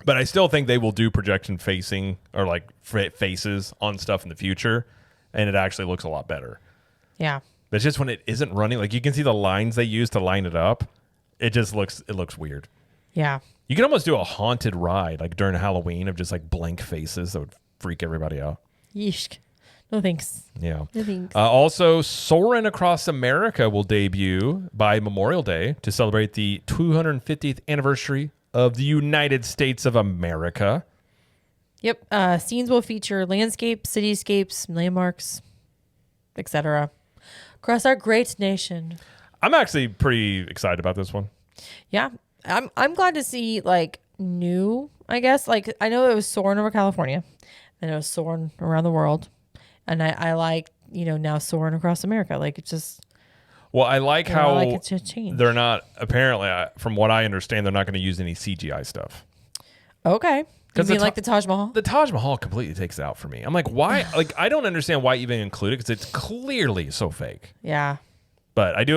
But I still think they will do projection facing or like faces on stuff in the future, and it actually looks a lot better. Yeah. But it's just when it isn't running, like you can see the lines they use to line it up. It just looks weird. Yeah. You can almost do a haunted ride like during Halloween of just like blank faces that would freak everybody out. Yeesh. No thanks. Yeah. No thanks. Also, Soarin' Across America will debut by Memorial Day to celebrate the 250th anniversary of the United States of America. Yep. Scenes will feature landscapes, cityscapes, landmarks, etc. across our great nation. I'm actually pretty excited about this one. Yeah. I'm glad to see like new, I guess. Like I know it was soaring over California, and it was soaring around the world. And I like, now soaring across America. Like it's just Well, I like how like it to change. they're not, apparently, from what I understand, they're not going to use any CGI stuff. Okay. You mean the like the Taj Mahal? The Taj Mahal completely takes it out for me. I'm like, why? Like, I don't understand why even include it because it's clearly so fake. Yeah. But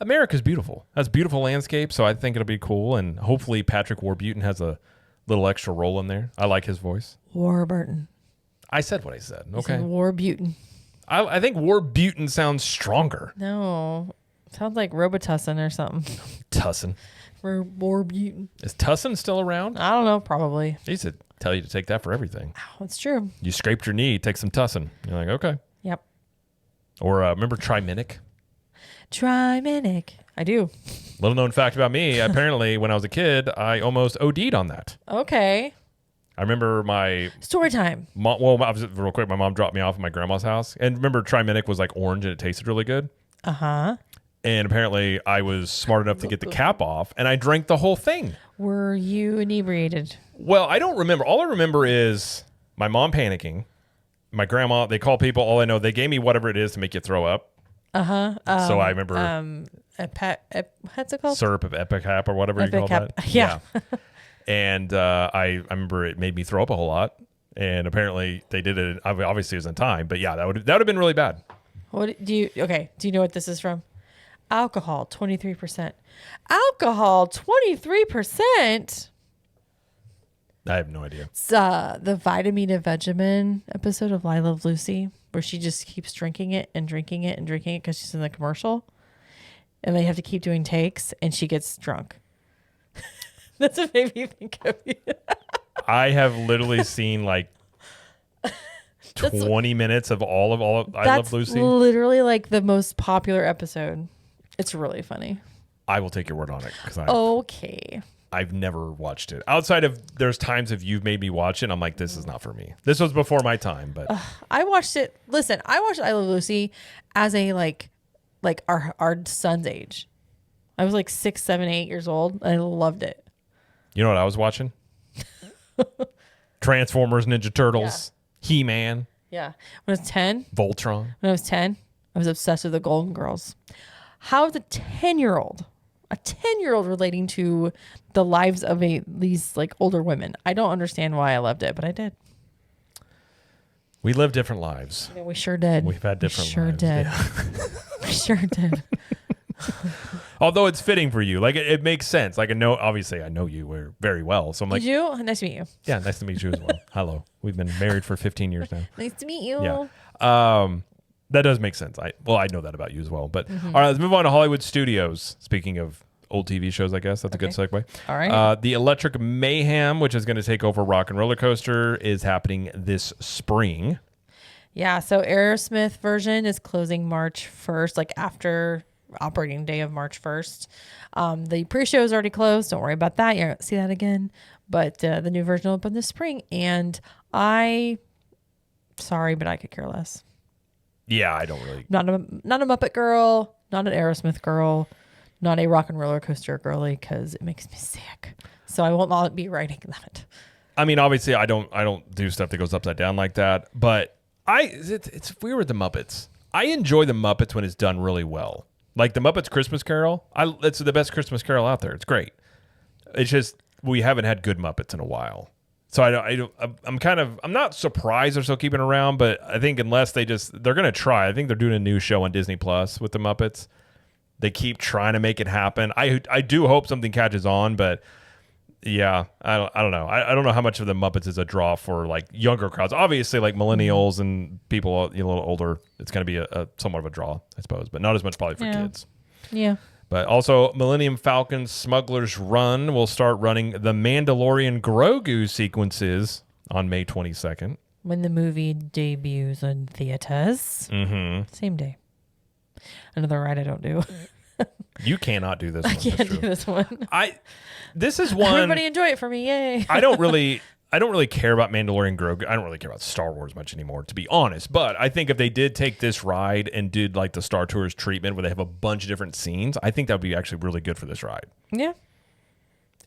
America's beautiful. Has beautiful landscape, so I think it'll be cool. And hopefully Patrick Warburton has a little extra role in there. I like his voice. Warburton. I said what I said. Okay. Warburton. I think Warburton sounds stronger. No. Sounds like Robitussin or something. Tussin. Warburton. Is Tussin still around? I don't know. Probably. They used to tell you to take that for everything. Oh, it's true. You scraped your knee, take some Tussin. You're like, okay. Yep. Or remember Triminic? Triminic. I do. Little known fact about me, apparently when I was a kid, I almost OD'd on that. Okay. I remember my story time. Real quick, my mom dropped me off at my grandma's house. And remember Triminic was like orange and it tasted really good? Uh-huh. And apparently I was smart enough to get the cap off and I drank the whole thing. Were you inebriated? Well, I don't remember. All I remember is my mom panicking. My grandma, they call people. All I know, they gave me whatever it is to make you throw up. Uh-huh. So I remember what's it called? syrup of Epicap or whatever you call that. Yeah. And I remember it made me throw up a whole lot. And apparently they did it. Obviously it was in time. But yeah, that would have been really bad. What do you know what this is from? Alcohol, 23%. Alcohol, 23%? I have no idea. It's the Vitamin of Vegemin episode of I Love Lucy, where she just keeps drinking it and drinking it and drinking it because she's in the commercial. And they have to keep doing takes, and she gets drunk. That's what made me think of you. I have literally seen like 20 minutes of all of I Love Lucy. That's literally like the most popular episode. It's really funny. I will take your word on it because okay. I've never watched it. Outside of there's times if you've made me watch it, I'm like, this is not for me. This was before my time, but I watched it. Listen, I watched I Love Lucy as a like our son's age. I was like 6, 7, 8 years old. I loved it. You know what I was watching? Transformers, Ninja Turtles, He-Man. Yeah. When I was 10. Voltron. When I was 10, I was obsessed with the Golden Girls. How is a 10-year-old relating to the lives of these like older women? I don't understand why I loved it, but I did. We live different lives. Yeah, we sure did. We've had different lives. Did. Yeah. We sure did. Although it's fitting for you. Like it makes sense. Like obviously I know you very well. So I'm like, Did you? Nice to meet you. Yeah, nice to meet you as well. Hello. We've been married for 15 years now. Nice to meet you. Yeah. That does make sense. I know that about you as well. But all right, let's move on to Hollywood Studios. Speaking of old TV shows, I guess that's a good segue. All right. The Electric Mayhem, which is going to take over Rock and Roller Coaster, is happening this spring. Yeah, so Aerosmith version is closing March 1st, like after operating day of March 1st. The pre-show is already closed. Don't worry about that. You're going to see that again. But the new version will open this spring. And sorry, but I could care less. Yeah, I don't really. Not a Muppet girl, not an Aerosmith girl, not a Rock and Roller Coaster girly, because it makes me sick. So I will not be writing that. I mean, obviously, I don't do stuff that goes upside down like that. But it's weird with the Muppets. I enjoy the Muppets when it's done really well. Like the Muppets Christmas Carol. It's the best Christmas Carol out there. It's great. It's just we haven't had good Muppets in a while. So I'm not surprised they're still keeping around, but I think unless they're going to try. I think they're doing a new show on Disney Plus with the Muppets. They keep trying to make it happen. I do hope something catches on, but yeah, I don't know. I don't know how much of the Muppets is a draw for like younger crowds. Obviously, like millennials and people a little older, it's going to be a somewhat of a draw, I suppose, but not as much probably for kids. Yeah. But also, Millennium Falcon Smuggler's Run will start running the Mandalorian Grogu sequences on May 22nd. when the movie debuts in theaters. Mm-hmm. Same day. Another ride I don't do. You cannot do this I one. can't do this one. This is one. Everybody enjoy it for me. Yay. I don't really care about Mandalorian Grogu. I don't really care about Star Wars much anymore, to be honest. But I think if they did take this ride and did like the Star Tours treatment where they have a bunch of different scenes, I think that would be actually really good for this ride. Yeah.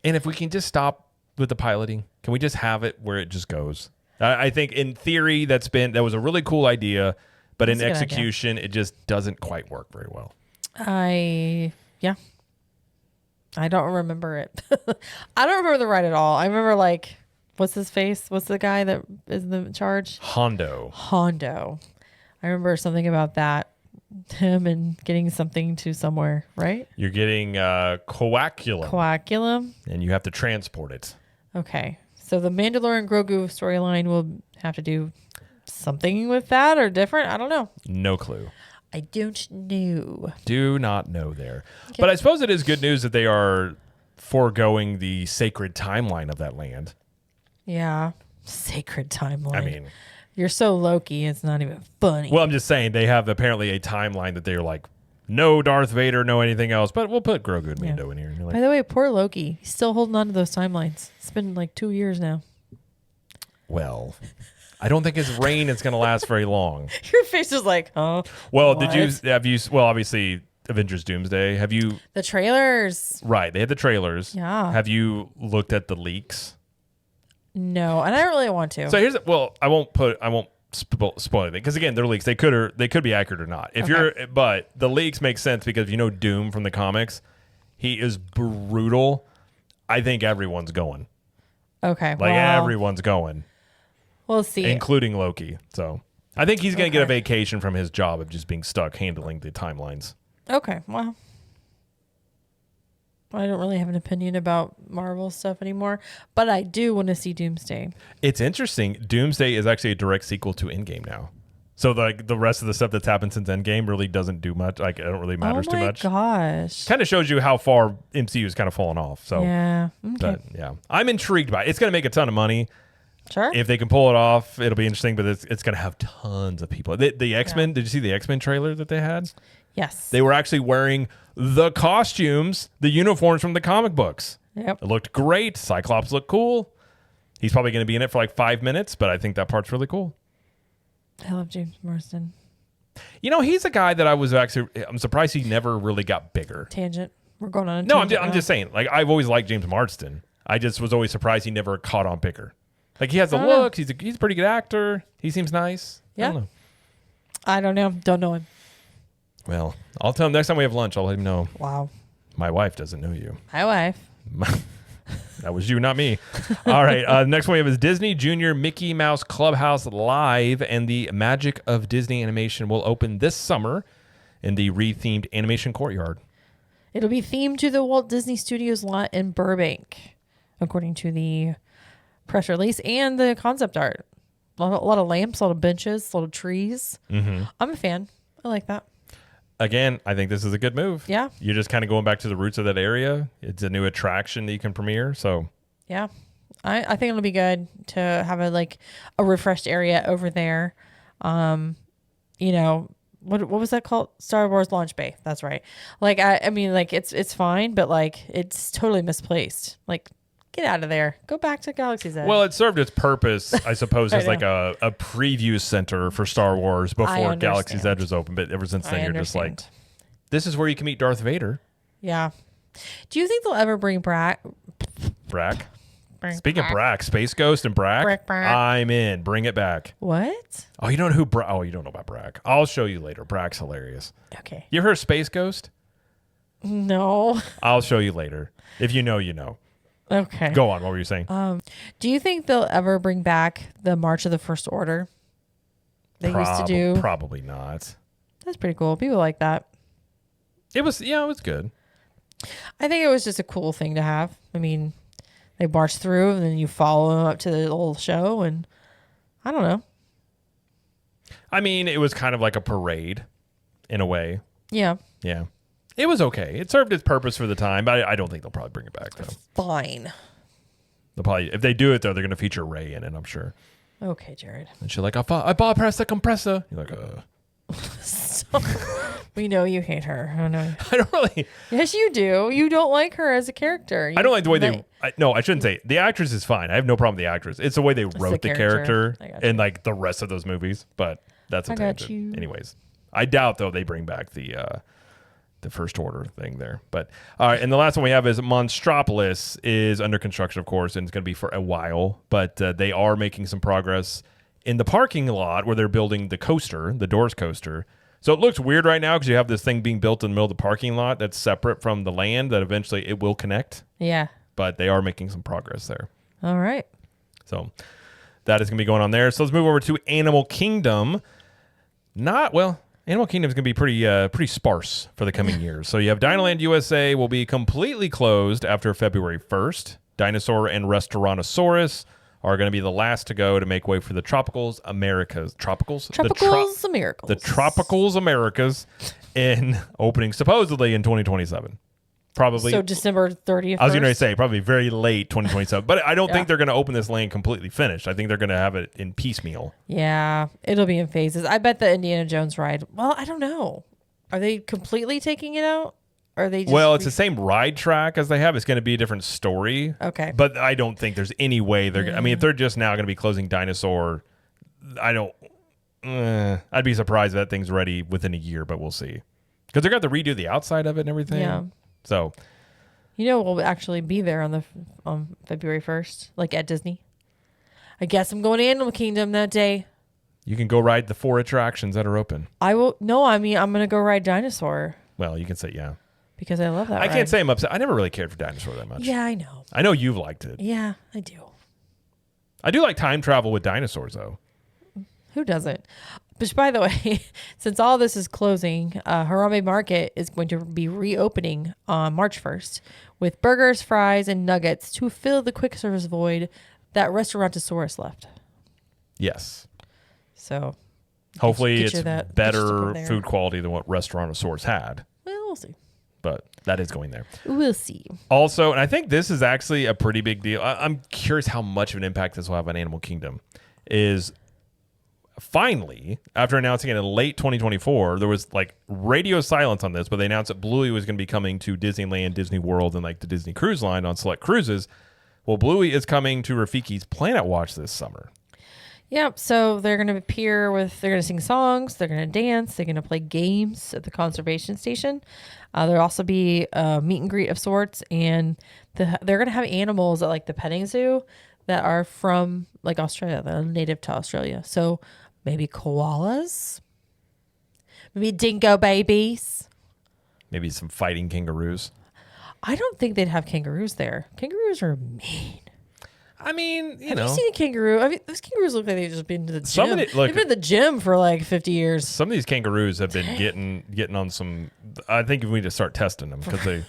And if we can just stop with the piloting, can we just have it where it just goes? I think in theory that was a really cool idea, but in execution it just doesn't quite work very well. I don't remember it. I don't remember the ride at all. I remember like, what's his face? What's the guy that is in charge? Hondo. I remember something about that. Him and getting something to somewhere, right? You're getting coaculum. Coaculum. And you have to transport it. Okay. So the Mandalorian Grogu storyline will have to do something with that or different. I don't know. No clue. I don't know. Do not know there. Okay. But I suppose it is good news that they are foregoing the sacred timeline of that land. Yeah. Sacred timeline. I mean, you're so Loki, it's not even funny. well, I'm just saying they have apparently a timeline that they're like, no Darth Vader, no anything else, but we'll put Grogu and Mando in here. And you're like, by the way, poor Loki. He's still holding on to those timelines. It's been like 2 years now. well, I don't think his reign is going to last very long. Your face is like, oh. Well, what? well, obviously, Avengers Doomsday. Have you? The trailers. Right. They had the trailers. Yeah. Have you looked at the leaks? No, and I don't really want to. So I won't spoil anything because again, they're leaks. They could be accurate or not. But the leaks make sense because if you know Doom from the comics, he is brutal. I think everyone's going. Okay. Like everyone's going. We'll see. Including Loki. So I think he's going to get a vacation from his job of just being stuck handling the timelines. Okay. Well, I don't really have an opinion about Marvel stuff anymore, but I do want to see Doomsday. It's interesting. Doomsday is actually a direct sequel to Endgame now. So the rest of the stuff that's happened since Endgame really doesn't do much. Like it don't really matters too much. Oh my gosh. Kind of shows you how far MCU has kind of fallen off. So yeah. Okay. But, yeah. I'm intrigued by it. It's going to make a ton of money. Sure. If they can pull it off, it'll be interesting, but it's going to have tons of people. The X-Men, did you see the X-Men trailer that they had? Yes. They were actually wearing the costumes, the uniforms from the comic books. Yep. It looked great. Cyclops looked cool. He's probably going to be in it for like 5 minutes, but I think that part's really cool. I love James Marsden. You know, he's a guy that I'm surprised he never really got bigger. Tangent. We're going on a No, tangent I'm just saying, like, I've always liked James Marsden. I just was always surprised he never caught on bigger. Like, he has the looks. He's a pretty good actor. He seems nice. Yeah. I don't know. Don't know him. Well, I'll tell him next time we have lunch. I'll let him know. Wow. My wife doesn't know you. Hi, wife. That was you, not me. All right. Next one we have is Disney Junior Mickey Mouse Clubhouse Live, and the Magic of Disney Animation will open this summer in the rethemed animation courtyard. It'll be themed to the Walt Disney Studios lot in Burbank, according to the press release and the concept art. A lot of lamps, a lot of benches, a lot of trees. Mm-hmm. I'm a fan. I like that. Again, I think this is a good move. Yeah. You're just kind of going back to the roots of that area. It's a new attraction that you can premiere. So yeah, I think it'll be good to have a refreshed area over there. You know, what was that called? Star Wars Launch Bay. That's right. Like, I mean, like it's fine, but like it's totally misplaced. Like, get out of there. Go back to Galaxy's Edge. well, it served its purpose, I suppose, as like a preview center for Star Wars before Galaxy's Edge was open. But ever since then, you're just like, this is where you can meet Darth Vader. Yeah. Do you think they'll ever bring Brack? Speaking of Brack, Space Ghost and Brack, I'm in. Bring it back. What? Oh, you don't know who Brack? Oh, you don't know about Brack. I'll show you later. Brack's hilarious. Okay. You ever heard of Space Ghost? No. I'll show you later. If you know, you know. Okay. Go on. What were you saying? Do you think they'll ever bring back the March of the First Order? They used to do. Probably not. That's pretty cool. People like that. It was good. I think it was just a cool thing to have. I mean, they march through and then you follow them up to the whole show, and I don't know. I mean, it was kind of like a parade in a way. Yeah. Yeah. It was okay. It served its purpose for the time, but I don't think they'll probably bring it back, though. Fine. They'll probably, if they do it, though, they're going to feature Rey in it, I'm sure. Okay, Jared. And she's like, I bypassed the compressor. You're like, So, we know you hate her. I know. I don't really. Yes, you do. You don't like her as a character. I don't like the way no, I shouldn't say. The actress is fine. I have no problem with the actress. It's the way they wrote the character in like the rest of those movies. But that's a tangent. Anyways, I doubt though they bring back the First Order thing there. But all right, and the last one we have is Monstropolis is under construction, of course, and it's going to be for a while. But they are making some progress in the parking lot where they're building the coaster, the Doors coaster. So it looks weird right now because you have this thing being built in the middle of the parking lot that's separate from the land that eventually it will connect. Yeah. But they are making some progress there. All right. So that is going to be going on there. So let's move over to Animal Kingdom. Animal Kingdom is going to be pretty sparse for the coming years. So you have Dinoland USA will be completely closed after February 1st. Dinosaur and Restaurantosaurus are going to be the last to go to make way for the Tropicals Americas. Tropicals? Americas. The Tropicals Americas in opening supposedly in 2027. Probably. So December 30th. I was going to say probably very late 2027. But I don't think they're going to open this land completely finished. I think they're going to have it in piecemeal. Yeah, it'll be in phases. I bet the Indiana Jones ride. Well, I don't know. Are they completely taking it out? Or are they just it's the same ride track as they have. It's going to be a different story. Okay. But I don't think there's any way they're I mean, if they're just now going to be closing Dinosaur, I'd be surprised if that thing's ready within a year, but we'll see. Because they're going to have to redo the outside of it and everything. Yeah. So, we'll actually be there on February 1st, like at Disney. I guess I'm going to Animal Kingdom that day. you can go ride the 4 attractions that are open. I will. No, I mean, I'm going to go ride Dinosaur. Well, you can say, yeah. Because I love that I can't say I'm upset. I never really cared for Dinosaur that much. Yeah, I know. I know you've liked it. Yeah, I do. I do like time travel with dinosaurs, though. Who doesn't? Which, by the way, since all this is closing, Harambe Market is going to be reopening on March 1st with burgers, fries, and nuggets to fill the quick service void that Restaurantosaurus left. Yes. So hopefully it's better food quality than what Restaurantosaurus had. Well, we'll see. But that is going there. We'll see. Also, and I think this is actually a pretty big deal. I'm curious how much of an impact this will have on Animal Kingdom. Is finally, after announcing it in late 2024, there was like radio silence on this, but they announced that Bluey was going to be coming to Disneyland, Disney World, and like the Disney Cruise Line on select cruises. Well, Bluey is coming to Rafiki's Planet Watch this summer. Yep. So they're going to appear they're going to sing songs, they're going to dance, they're going to play games at the conservation station. There'll also be a meet and greet of sorts, and they're going to have animals at like the petting zoo that are from like Australia, that are native to Australia. So maybe koalas, maybe dingo babies, maybe some fighting kangaroos. I don't think they'd have kangaroos there. Kangaroos are mean. I mean, have you seen a kangaroo? I mean, those kangaroos look like they've just been to the gym. They've been to the gym for like 50 years. Some of these kangaroos have been getting on some. I think we need to start testing them because they.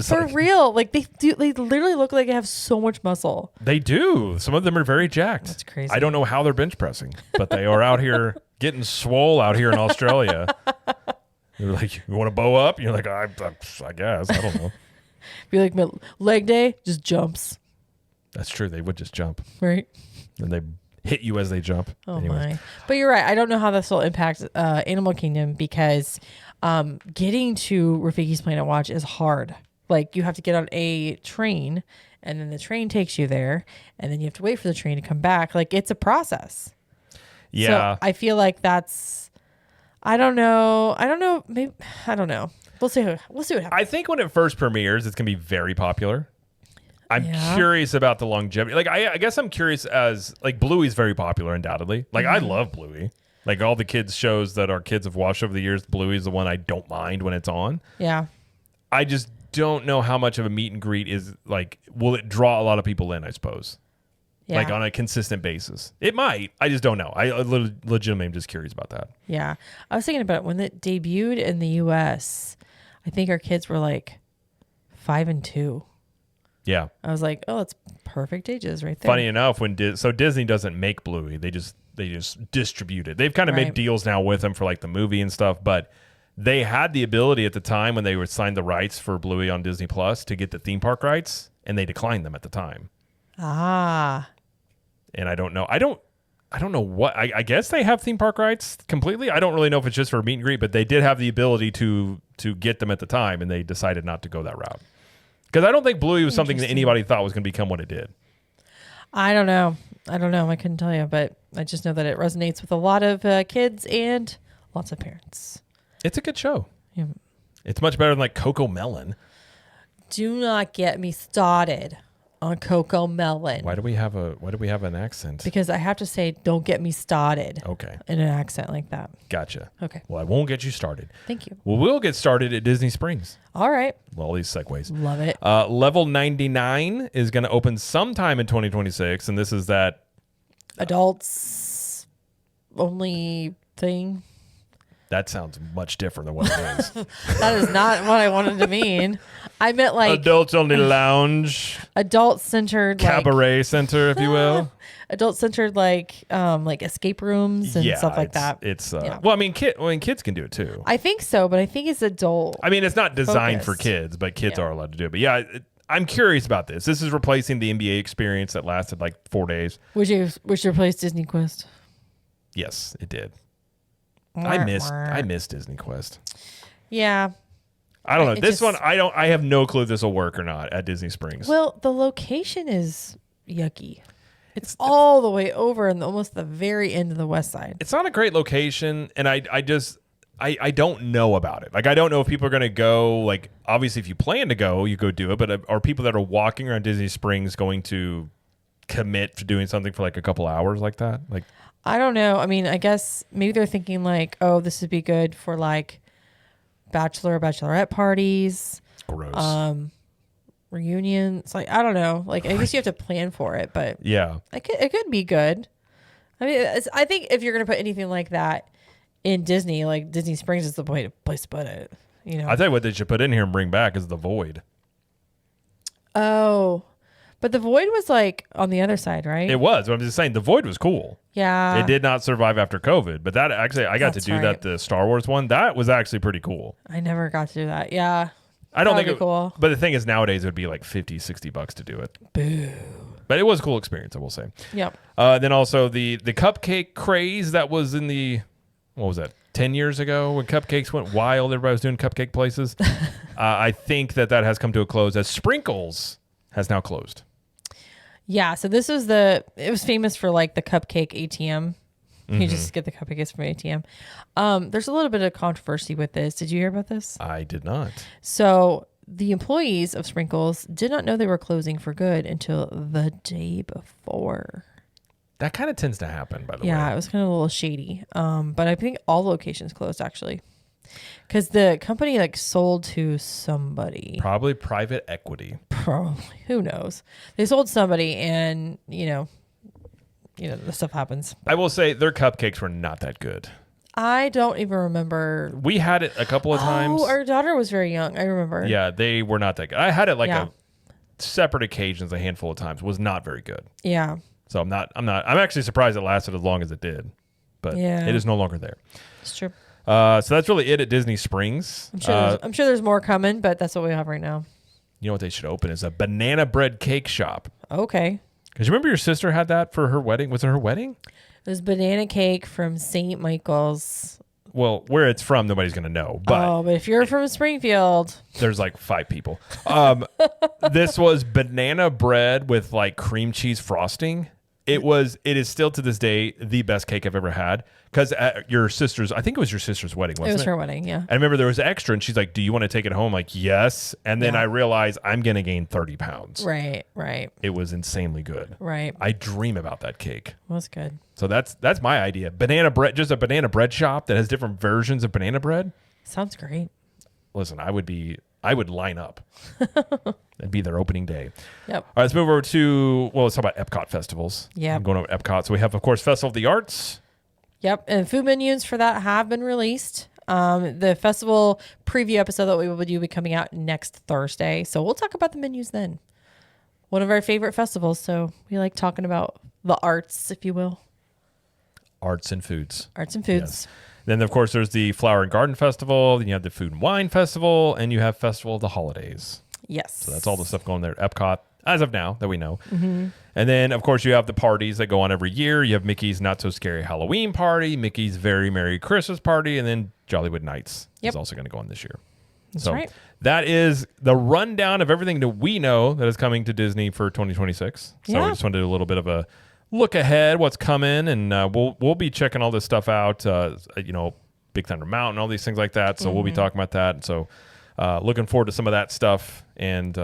For real, like they literally look like they have so much muscle. They do. Some of them are very jacked. That's crazy. I don't know how they're bench pressing, but they are out here getting swole out here in Australia. They're like, you want to bow up? You're like, I guess. I don't know. Be like, my leg day just jumps. That's true. They would just jump. Right. And they hit you as they jump. Oh, my. But you're right. I don't know how this will impact Animal Kingdom because getting to Rafiki's Planet Watch is hard. Like, you have to get on a train, and then the train takes you there, and then you have to wait for the train to come back. Like, it's a process. Yeah. So I feel like that's... I don't know. Maybe... I don't know. We'll see what happens. I think when it first premieres, it's going to be very popular. I'm curious about the longevity. Like, I guess I'm curious as, like, Bluey's very popular, undoubtedly. Like, I love Bluey. Like, all the kids' shows that our kids have watched over the years, Bluey's the one I don't mind when it's on. Yeah. I just don't know how much of a meet and greet is, like, will it draw a lot of people in, I suppose? Yeah. Like, on a consistent basis. It might. I just don't know. I legitimately am just curious about that. Yeah. I was thinking about it. When it debuted in the U.S., I think our kids were, like, 5 and 2. Yeah. I was like, oh, it's perfect ages right there. Funny enough, so Disney doesn't make Bluey. They just distribute it. They've kind of made deals now with them for like the movie and stuff, but they had the ability at the time when they would sign the rights for Bluey on Disney Plus to get the theme park rights, and they declined them at the time. Ah. and I don't know. I don't know what. I guess they have theme park rides completely. I don't really know if it's just for meet and greet, but they did have the ability to get them at the time, and they decided not to go that route. Because I don't think Bluey was something that anybody thought was going to become what it did. I don't know. I couldn't tell you, but I just know that it resonates with a lot of kids and lots of parents. It's a good show. Yeah. It's much better than like Coco Melon. Do not get me started on Coco Melon. Why do we have an accent? Because I have to say, don't get me started. Okay. In an accent like that. Gotcha. Okay. Well, I won't get you started. Thank you. Well, we'll get started at Disney Springs. All right. Well, all these segues. Love it. Level 99 is going to open sometime in 2026, and this is that adults only thing. That sounds much different than what it is. That is not what I wanted to mean. I meant like adults only lounge, adult-centered cabaret center, if you will. Adult-centered like escape rooms and stuff like that. It's well, I mean, kids can do it too. I think so, but I think it's adult. I mean, it's not designed focused. for kids, but kids are allowed to do it. But yeah, I'm curious about this. This is replacing the NBA experience that lasted like 4 days. Would you replace Disney Quest? Yes, it did. I miss Disney Quest. Yeah. I don't know. This one, I have no clue if this will work or not at Disney Springs. Well, the location is yucky. It's all the way over and almost the very end of the west side. It's not a great location, and I don't know about it. Like, I don't know if people are going to go. Like, obviously, if you plan to go, you go do it. But are people that are walking around Disney Springs going to commit to doing something for like a couple hours like that? Like, I don't know. I mean, I guess maybe they're thinking like, oh, this would be good for like bachelor or bachelorette parties. Gross. Reunions. Like, I don't know. Like, I guess you have to plan for it, but yeah, it could be good. I mean, I think if you're going to put anything like that in Disney, like Disney Springs is the place to put it. You know, I tell you what they should put in here and bring back is the Void. Oh, but the Void was like on the other side, right? It was. But I'm just saying the Void was cool. Yeah. It did not survive after COVID, but that actually, I got to do that, the Star Wars one. That was actually pretty cool. I never got to do that. Yeah. I don't think cool. But the thing is, nowadays it would be like $50-$60 to do it. Boo. But it was a cool experience, I will say. Yep. Then also the cupcake craze that was in the, what was that, 10 years ago when cupcakes went wild, everybody was doing cupcake places. I think that has come to a close as Sprinkles has now closed. Yeah, so this was it was famous for like the cupcake ATM. You just get the cupcakes from ATM. There's a little bit of controversy with this. Did you hear about this? I did not. So the employees of Sprinkles did not know they were closing for good until the day before. That kind of tends to happen, by the way. Yeah, it was kind of a little shady. But I think all locations closed actually. Because the company like sold to somebody. Probably private equity. Probably. Who knows? They sold somebody and, the stuff happens. I will say their cupcakes were not that good. I don't even remember. We had it a couple of times. Oh, our daughter was very young. I remember. Yeah, they were not that good. I had it like a separate occasions a handful of times. Was not very good. Yeah. So I'm actually surprised it lasted as long as it did. But it is no longer there. It's true. So that's really it at Disney Springs. I'm sure there's more coming, but that's what we have right now. You know what they should open is a banana bread cake shop. Okay. Because you remember your sister had that for her wedding? Was it her wedding? It was banana cake from St. Michael's. Well, where it's from, nobody's going to know. But if you're from Springfield. There's like 5 people. This was banana bread with like cream cheese frosting. It is still to this day the best cake I've ever had. Because at your sister's, I think it was your sister's wedding, wasn't it? It was her wedding, yeah. I remember there was extra, and she's like, "Do you want to take it home?" Like, yes. And then I realized I'm going to gain 30 pounds. Right. It was insanely good. Right. I dream about that cake. It was good. So that's my idea. Banana bread, just a banana bread shop that has different versions of banana bread. Sounds great. Listen, I would line up. It'd be their opening day. Yep. All right, let's move over to, let's talk about Epcot festivals. Yeah. I'm going over Epcot. So we have, of course, Festival of the Arts. Yep. And food menus for that have been released. The festival preview episode that we will be coming out next Thursday. So we'll talk about the menus then. One of our favorite festivals. So we like talking about the arts, if you will. Arts and foods. Arts and foods. Yes. Then, of course, there's the Flower and Garden Festival. Then you have the Food and Wine Festival. And you have Festival of the Holidays. Yes. So that's all the stuff going there at Epcot. as of now that we know. And then, of course, you have the parties that go on every year. You have Mickey's Not So Scary Halloween Party, Mickey's Very Merry Christmas Party, and then Jollywood Nights is also going to go on this year. That's right. That is the rundown of everything that we know that is coming to Disney for 2026. So we just wanted to do a little bit of a look ahead, what's coming, and we'll be checking all this stuff out. Big Thunder Mountain, all these things like that. So we'll be talking about that. And so looking forward to some of that stuff, and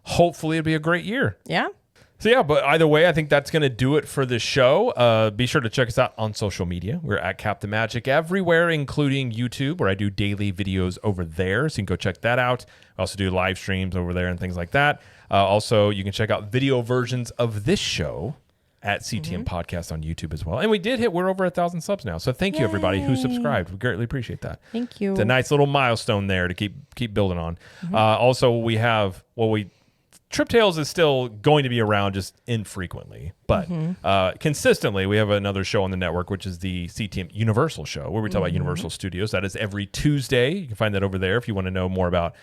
hopefully it'll be a great year. Yeah. So yeah, but either way, I think that's going to do it for this show. Be sure to check us out on social media. We're at Captain Magic everywhere, including YouTube, where I do daily videos over there. So you can go check that out. I also do live streams over there and things like that. Also, you can check out video versions of this show at CTM Podcast on YouTube as well. And we're over 1,000 subs now. So thank you, everybody who subscribed. We greatly appreciate that. Thank you. It's a nice little milestone there to keep building on. Also, we have, Trip Tales is still going to be around, just infrequently, but consistently we have another show on the network, which is the CTM Universal show, where we talk about Universal Studios. That is every Tuesday. You can find that over there if you want to know more about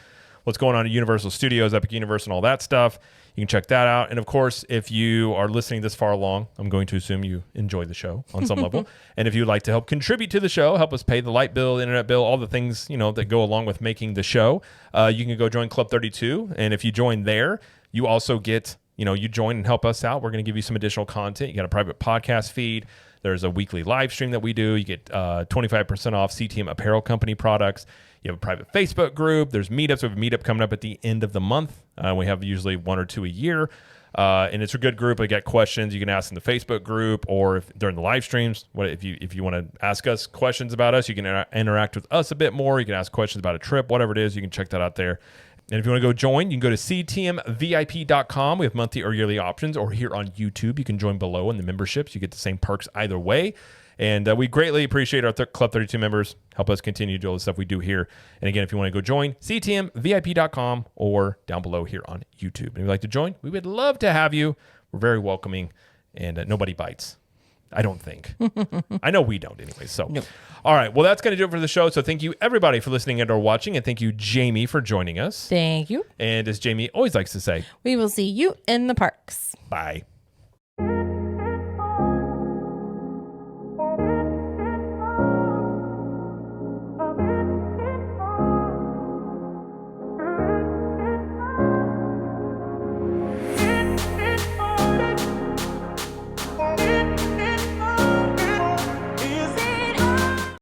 what's going on at Universal Studios, Epic Universe, and all that stuff. You can check that out. And of course, if you are listening this far along, I'm going to assume you enjoy the show on some level. And if you'd like to help contribute to the show, help us pay the light bill, internet bill, all the things that go along with making the show, you can go join Club 32. And if you join there, you also get, you join and help us out. We're going to give you some additional content. You got a private podcast feed. There's a weekly live stream that we do. You get 25% off CTM Apparel Company products. You have a private Facebook group. There's meetups. We have a meetup coming up at the end of the month. We have usually 1 or 2 a year. And it's a good group. I get questions you can ask in the Facebook group, or if during the live streams, if you want to ask us questions about us, you can interact with us a bit more. You can ask questions about a trip, whatever it is. You can check that out there. And if you want to go join, you can go to ctmvip.com. We have monthly or yearly options, or here on YouTube, you can join below in the memberships. You get the same perks either way. And we greatly appreciate our Club 32 members. Help us continue to do all the stuff we do here. And again, if you want to go join, ctmvip.com or down below here on YouTube. And if you'd like to join, we would love to have you. We're very welcoming, and nobody bites. I don't think. I know we don't anyway. So, Nope. All right. Well, that's going to do it for the show. So thank you, everybody, for listening and or watching. And thank you, Jamie, for joining us. Thank you. And as Jamie always likes to say, We will see you in the parks. bye.